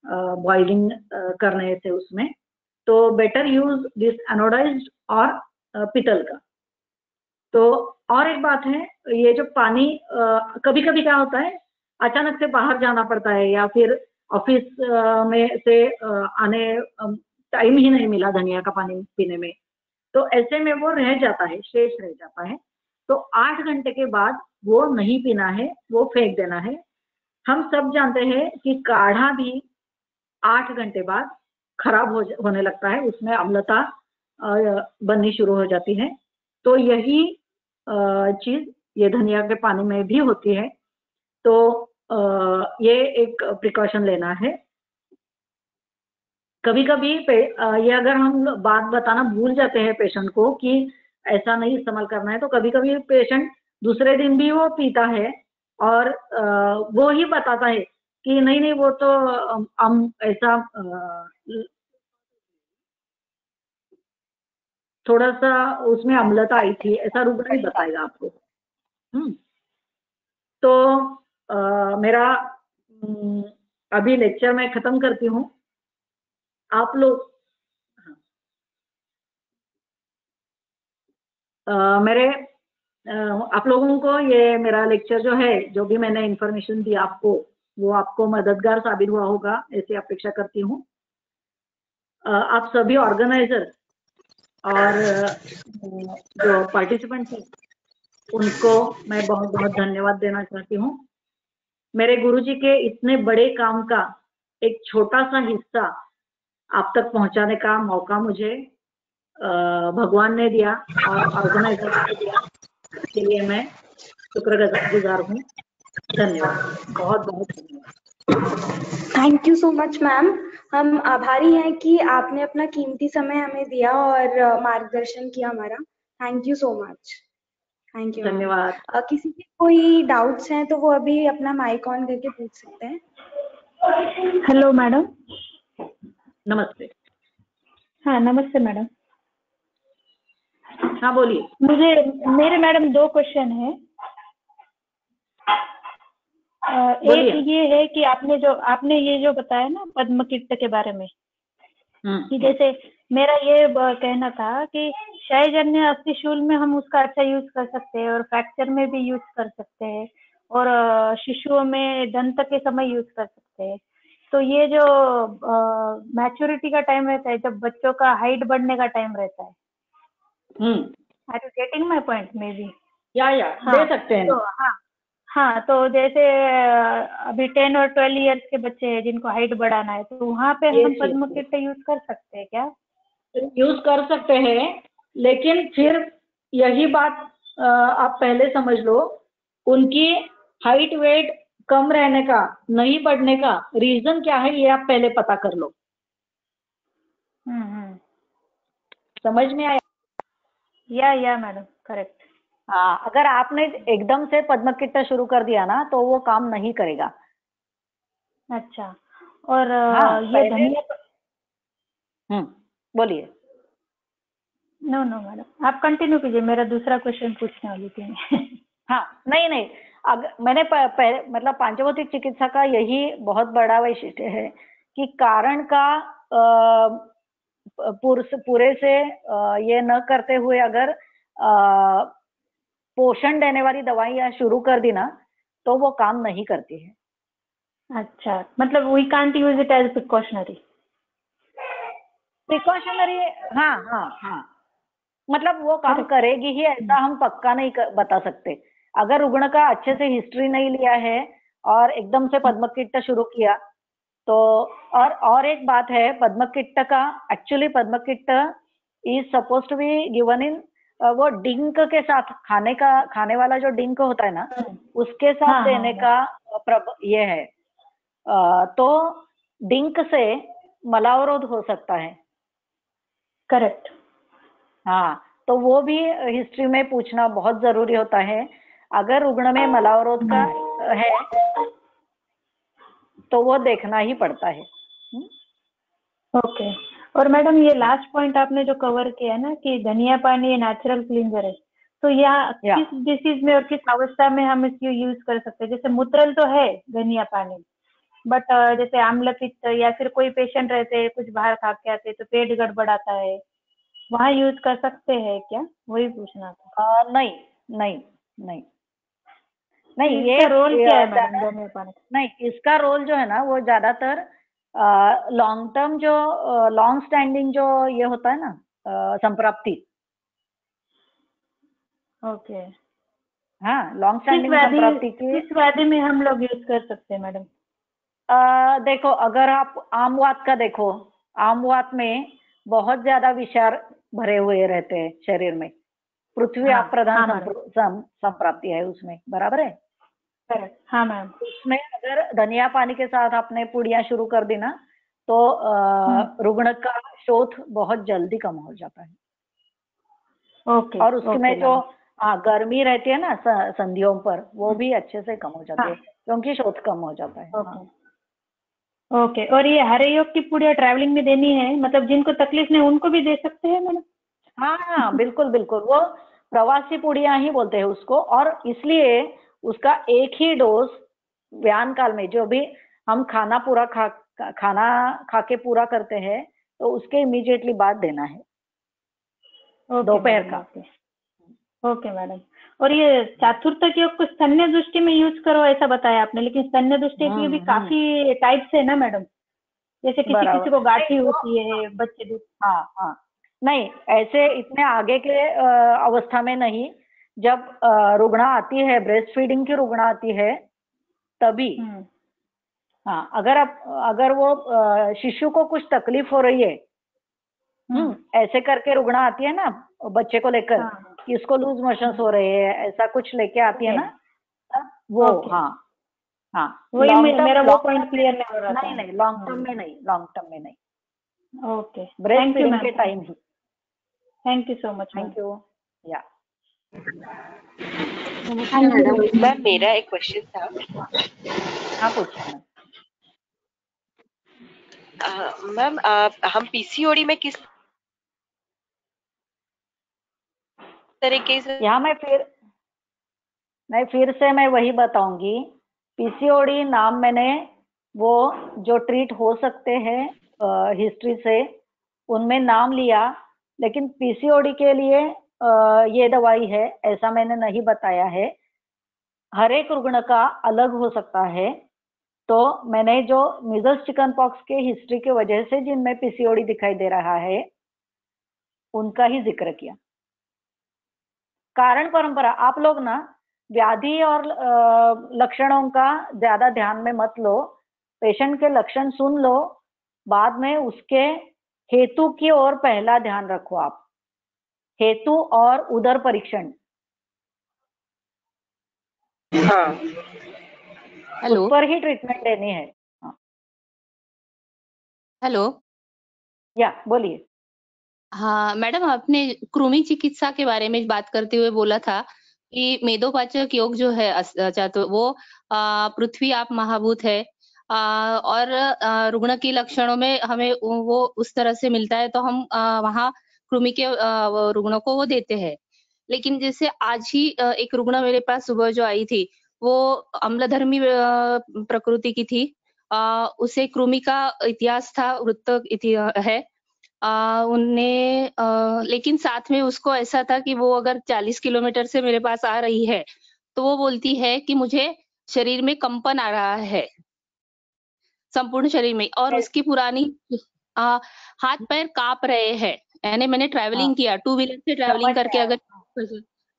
बॉइलिंग करने से उसमें। तो बेटर यूज दिस एनोडाइज्ड और पीतल का। तो और एक बात है, ये जो पानी कभी कभी क्या होता है, अचानक से बाहर जाना पड़ता है या फिर ऑफिस में से आने टाइम ही नहीं मिला धनिया का पानी पीने में, तो ऐसे में वो रह जाता है, शेष रह जाता है। तो 8 घंटे के बाद वो नहीं पीना है, वो फेंक देना है। हम सब जानते हैं कि काढ़ा भी 8 घंटे बाद खराब होने लगता है, उसमें अम्लता बननी शुरू हो जाती है। तो यही चीज ये धनिया के पानी में भी होती है। तो ये एक प्रिकॉशन लेना है। कभी कभी ये अगर हम बात बताना भूल जाते हैं पेशेंट को कि ऐसा नहीं इस्तेमाल करना है, तो कभी कभी पेशेंट दूसरे दिन भी वो पीता है और वो ही बताता है कि नहीं नहीं वो तो हम ऐसा थोड़ा सा उसमें अम्लता आई थी, ऐसा रुग्ण ही बताएगा आपको। तो मेरा अभी लेक्चर मैं खत्म करती हूँ। आप लोग आप लोगों को ये मेरा लेक्चर जो है, जो भी मैंने इंफॉर्मेशन दी आपको, वो आपको मददगार साबित हुआ होगा, ऐसी अपेक्षा करती हूँ। आप सभी ऑर्गेनाइजर और जो पार्टिसिपेंट हैं उनको मैं बहुत बहुत धन्यवाद देना चाहती हूँ। मेरे गुरुजी के इतने बड़े काम का एक छोटा सा हिस्सा आप तक पहुंचाने का मौका मुझे भगवान ने दिया और ऑर्गेनाइजर ने दिया, इसके लिए मैं शुक्रगुजार हूँ। धन्यवाद, बहुत बहुत धन्यवाद। Thank you so much ma'am. हम आभारी हैं कि आपने अपना कीमती समय हमें दिया और मार्गदर्शन किया हमारा। Thank you so much. Thank you ma'am. धन्यवाद। किसी के कोई डाउट्स हैं तो वो अभी अपना माइक ऑन करके पूछ सकते हैं। Hello madam. नमस्ते। हाँ नमस्ते मैडम। हाँ बोलिए। मेरे मैडम 2 क्वेश्चन है। एक ये है कि आपने ये जो बताया ना पद्म कीट के बारे में, कि जैसे मेरा ये कहना था कि क्षयजन्य अस्थिशूल में हम उसका अच्छा यूज कर सकते हैं और फ्रैक्चर में भी यूज कर सकते हैं और शिशुओं में दंत के समय यूज कर सकते हैं। तो ये जो मैच्योरिटी का टाइम रहता है, जब बच्चों का हाइट बढ़ने का टाइम रहता है, are you getting my point? Maybe या दे सकते हैं। तो हाँ, तो जैसे अभी 10 और 12 इयर्स के बच्चे हैं जिनको हाइट बढ़ाना है, तो वहाँ पे हम पद्म कीट यूज कर सकते हैं क्या? यूज कर सकते हैं, लेकिन फिर यही बात आप पहले समझ लो, उनकी हाइट वेट कम रहने का, नहीं बढ़ने का रीजन क्या है, ये आप पहले पता कर लो। समझ में आया? या मैडम, करेक्ट। हाँ, अगर आपने एकदम से पद्म कीट शुरू कर दिया ना तो वो काम नहीं करेगा। अच्छा, और ये धनिया बोलिए। नो मैडम, आप कंटिन्यू कीजिए, मेरा दूसरा क्वेश्चन पूछने वाली थी मैं। हाँ, नहीं, अगर मैंने पहले मतलब पांचभौतिक चिकित्सा का यही बहुत बड़ा वैशिष्ट्य है कि कारण का पूरे से ये न करते हुए अगर पोषण देने वाली दवाइयाँ शुरू कर दी ना तो वो काम नहीं करती है। अच्छा, मतलब we can't use it as precautionary. हाँ, मतलब वो काम करेगी ही ऐसा हम पक्का नहीं बता सकते। अगर रुग्ण का अच्छे से हिस्ट्री नहीं लिया है और एकदम से पद्म कीट शुरू किया तो, और एक बात है, पद्म कीट का एक्चुअली पद्म kit is supposed to be given in वो डिंक के साथ, खाने वाला जो डिंक होता है ना, उसके साथ देने का ये है। तो डिंक से मलावरोध हो सकता है। करेक्ट। हाँ, तो वो भी हिस्ट्री में पूछना बहुत जरूरी होता है। अगर रुग्ण में मलावरोध का है तो वो देखना ही पड़ता है। ओके। और मैडम ये लास्ट पॉइंट आपने जो कवर किया ना कि धनिया पानी नेचुरल क्लींजर है, तो यह किस डिसीज में और किस अवस्था में हम इसको यूज कर सकते हैं? जैसे मूत्रल तो है धनिया पानी, बट जैसे आम्ल पित्त या फिर कोई पेशेंट रहते हैं कुछ बाहर खा के आते तो पेट गड़बड़ाता है, वहाँ यूज कर सकते हैं क्या? वही पूछना था। नहीं, ये रोल क्या है मैडम धनिया पानी? नहीं, इसका रोल जो है ना वो ज्यादातर लॉन्ग टर्म जो लॉन्ग स्टैंडिंग जो ये होता है ना संप्राप्ति। ओके। हाँ, लॉन्ग स्टैंडिंग संप्राप्ति की किस व्याधि में हम लोग यूज कर सकते हैं मैडम? देखो, अगर आप आमवात का देखो, आमवात में बहुत ज्यादा विषार भरे हुए रहते हैं शरीर में, पृथ्वी आप प्रधान संप्राप्ति है उसमें, बराबर है? हाँ मैम। उसमें अगर धनिया पानी के साथ आपने पुड़ियाँ शुरू कर दी ना तो रुग्ण का शोथ बहुत जल्दी कम हो जाता है। ओके। और उसमें जो गर्मी रहती है ना संधियों पर, वो भी अच्छे से कम हो जाती है, क्योंकि शोथ कम हो जाता है। ओके। और ये हरे योग की पुड़िया ट्रैवलिंग में देनी है, मतलब जिनको तकलीफ नहीं उनको भी दे सकते हैं मैडम? हाँ, बिल्कुल बिल्कुल, वो प्रवासी पुड़िया ही बोलते हैं उसको, और इसलिए उसका एक ही डोज व्यान काल में, जो भी हम खाना खा के पूरा करते हैं, तो उसके इमीडिएटली बाद देना है, दोपहर का। Okay madam. और ये चातुर्थक योग को स्तन्य दृष्टि में यूज करो ऐसा बताया आपने, लेकिन स्तन्य दृष्टि के भी काफी टाइप्स है ना मैडम? जैसे किसी को गांठी होती है, बच्चे दूध। हाँ, नहीं, ऐसे इतने आगे के अवस्था में नहीं, जब रुग्ण आती है, ब्रेस्ट फीडिंग की रुग्ण आती है, तभी। हाँ, अगर वो शिशु को कुछ तकलीफ हो रही है, ऐसे करके रुग्ण आती है ना बच्चे को लेकर, कि इसको लूज मोशंस हो रहे हैं, ऐसा कुछ लेके आती है ना, तब वो हाँ, वही मेरा वो पॉइंट क्लियर नहीं हो रहा था। नहीं, लॉन्ग टर्म में नहीं। ओके, ब्रेस्ट फीडिंग के time he. Thank you so much. Thank you. या मैम, मेरा एक क्वेश्चन था। हाँ, पूछिए मैम। हम पीसीओडी में किस तरीके से? यहाँ फिर से मैं वही बताऊंगी। पीसीओडी नाम मैंने वो जो ट्रीट हो सकते हैं हिस्ट्री से, उनमें नाम लिया, लेकिन पीसीओडी के लिए ये दवाई है ऐसा मैंने नहीं बताया है। हर एक रुग्ण का अलग हो सकता है। तो मैंने जो मीजल्स चिकन पॉक्स के हिस्ट्री की वजह से जिनमें पीसीओडी दिखाई दे रहा है, उनका ही जिक्र किया। कारण परंपरा, आप लोग ना व्याधि और लक्षणों का ज्यादा ध्यान में मत लो। पेशेंट के लक्षण सुन लो, बाद में उसके हेतु की ओर पहला ध्यान रखो आप। हेतु और उदर परीक्षण। हाँ, हेलो, उस पर ही ट्रीटमेंट देनी है। हेलो, या बोलिए। हाँ मैडम, आपने कृमि चिकित्सा के बारे में बात करते हुए बोला था कि मेदोपाचक योग जो है तो वो पृथ्वी आप महाभूत है, और रुग्ण के लक्षणों में हमें वो उस तरह से मिलता है, तो हम वहाँ कृमि के रुग्णों को वो देते हैं। लेकिन जैसे आज ही एक रुग्ण मेरे पास सुबह जो आई थी, वो अम्लधर्मी प्रकृति की थी। उसे कृमि का इतिहास था, वृत्त है। उनने लेकिन साथ में उसको ऐसा था कि वो अगर 40 किलोमीटर से मेरे पास आ रही है, तो वो बोलती है कि मुझे शरीर में कंपन आ रहा है, संपूर्ण शरीर में, और उसकी पुरानी हाथ पैर कांप रहे हैं। यानी मैंने ट्रैवलिंग किया, 2 व्हीलर से ट्रैवलिंग करके, अगर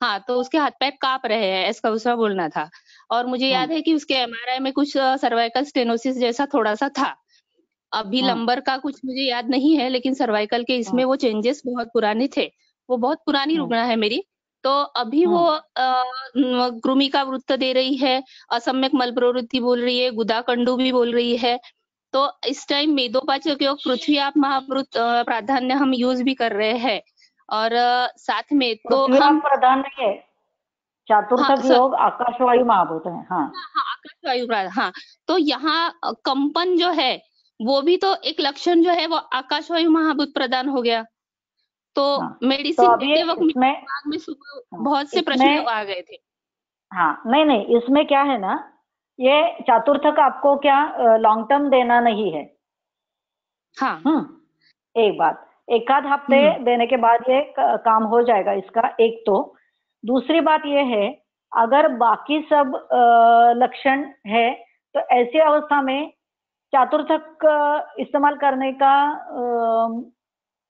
हाँ, तो उसके हाथ पैर कांप रहे हैं, ऐसा उसका बोलना था। और मुझे याद है कि उसके एमआरआई में कुछ सर्वाइकल स्टेनोसिस जैसा थोड़ा सा था। अभी लंबर का कुछ मुझे याद नहीं है, लेकिन सर्वाइकल के इसमें वो चेंजेस बहुत पुराने थे। वो बहुत पुरानी रुग्ण है मेरी। तो अभी वो कृमि का वृत्त दे रही है, असम्यक मल प्रवृत्ति बोल रही है, गुदाकंडू भी बोल रही है। तो इस टाइम मेदोपाचक योग पृथ्वी आप महाभूत प्राधान्य हम यूज भी कर रहे हैं। और साथ में तो हम प्रधान नहीं है, चातुर्थक योग आकाशवायु महाभूत है। हाँ, आकाशवायु। हाँ, तो यहाँ कंपन जो है वो भी तो एक लक्षण जो है वो आकाशवायु महाभूत प्रदान हो गया। तो मेडिसिन देते वक्त दिमाग में सुबह बहुत से प्रश्न आ गए थे। हाँ, नहीं, इसमें क्या है ना, ये चातुर्थक आपको क्या लॉन्ग टर्म देना नहीं है। हाँ, एक बात, एक आध हफ्ते देने के बाद ये काम हो जाएगा इसका। एक तो दूसरी बात ये है, अगर बाकी सब लक्षण है, तो ऐसी अवस्था में चातुर्थक इस्तेमाल करने का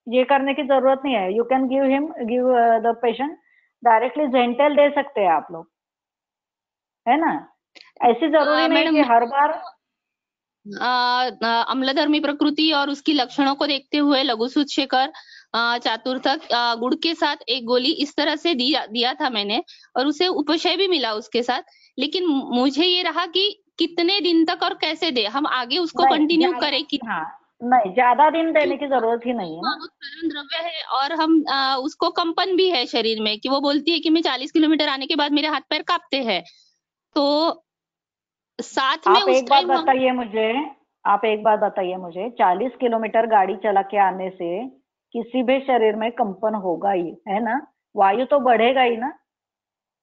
ये करने की जरूरत नहीं है। You can give the patient directly जेंटेल दे सकते हैं आप लोग, है ना। ऐसी जरूरी नहीं कि हर बार अम्लधर्मी प्रकृति और उसकी लक्षणों को देखते हुए लघुसूत शेखर चातुर्थक गुड़ के साथ एक गोली इस तरह से दिया था मैंने, और उसे उपशय भी मिला उसके साथ। लेकिन मुझे ये रहा कि कितने दिन तक और कैसे दे, हम आगे उसको कंटिन्यू करें कि हाँ, नहीं, ज्यादा दिन देने की जरूरत ही नहीं है ना। उत्कलन द्रव्य है और हम उसको कंपन भी है शरीर में कि वो बोलती है कि मैं 40 किलोमीटर आने के बाद मेरे हाथ पैर कांपते हैं, तो साथ में आप उस एक बात टाइम हम बताइए मुझे, आप एक बात बताइए मुझे, 40 किलोमीटर गाड़ी चला के आने से किसी भी शरीर में कंपन होगा ही, है ना? वायु तो बढ़ेगा ही ना।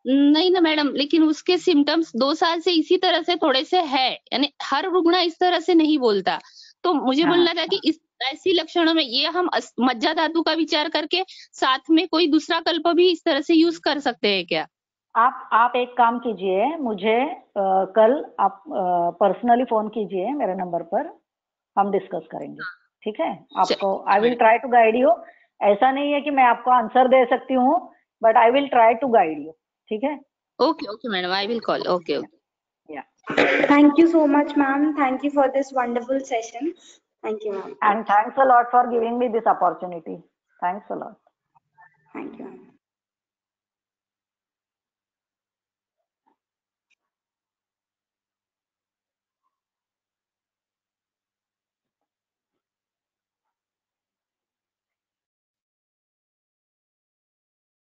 नहीं ना मैडम, लेकिन उसके सिम्टम्स 2 साल से इसी तरह से थोड़े से है, यानी हर रुग्ण इस तरह से नहीं बोलता। तो मुझे हाँ, बोलना था कि इस ऐसी लक्षणों में ये हम मज्जा धातु का विचार करके साथ में कोई दूसरा कल्प भी इस तरह से यूज कर सकते हैं क्या? आप एक काम कीजिए, मुझे कल आप पर्सनली फोन कीजिए मेरे नंबर पर, हम डिस्कस करेंगे, ठीक है? आपको I will try to guide you. ऐसा नहीं है कि मैं आपको आंसर दे सकती हूँ, but I will try to guide you, ठीक है? Okay okay madam, I will call. Okay okay. या Thank you so much, ma'am. Thank you for this wonderful session. Thank you, ma'am. And thanks a lot for giving me this opportunity. Thanks a lot. Thank you, ma'am.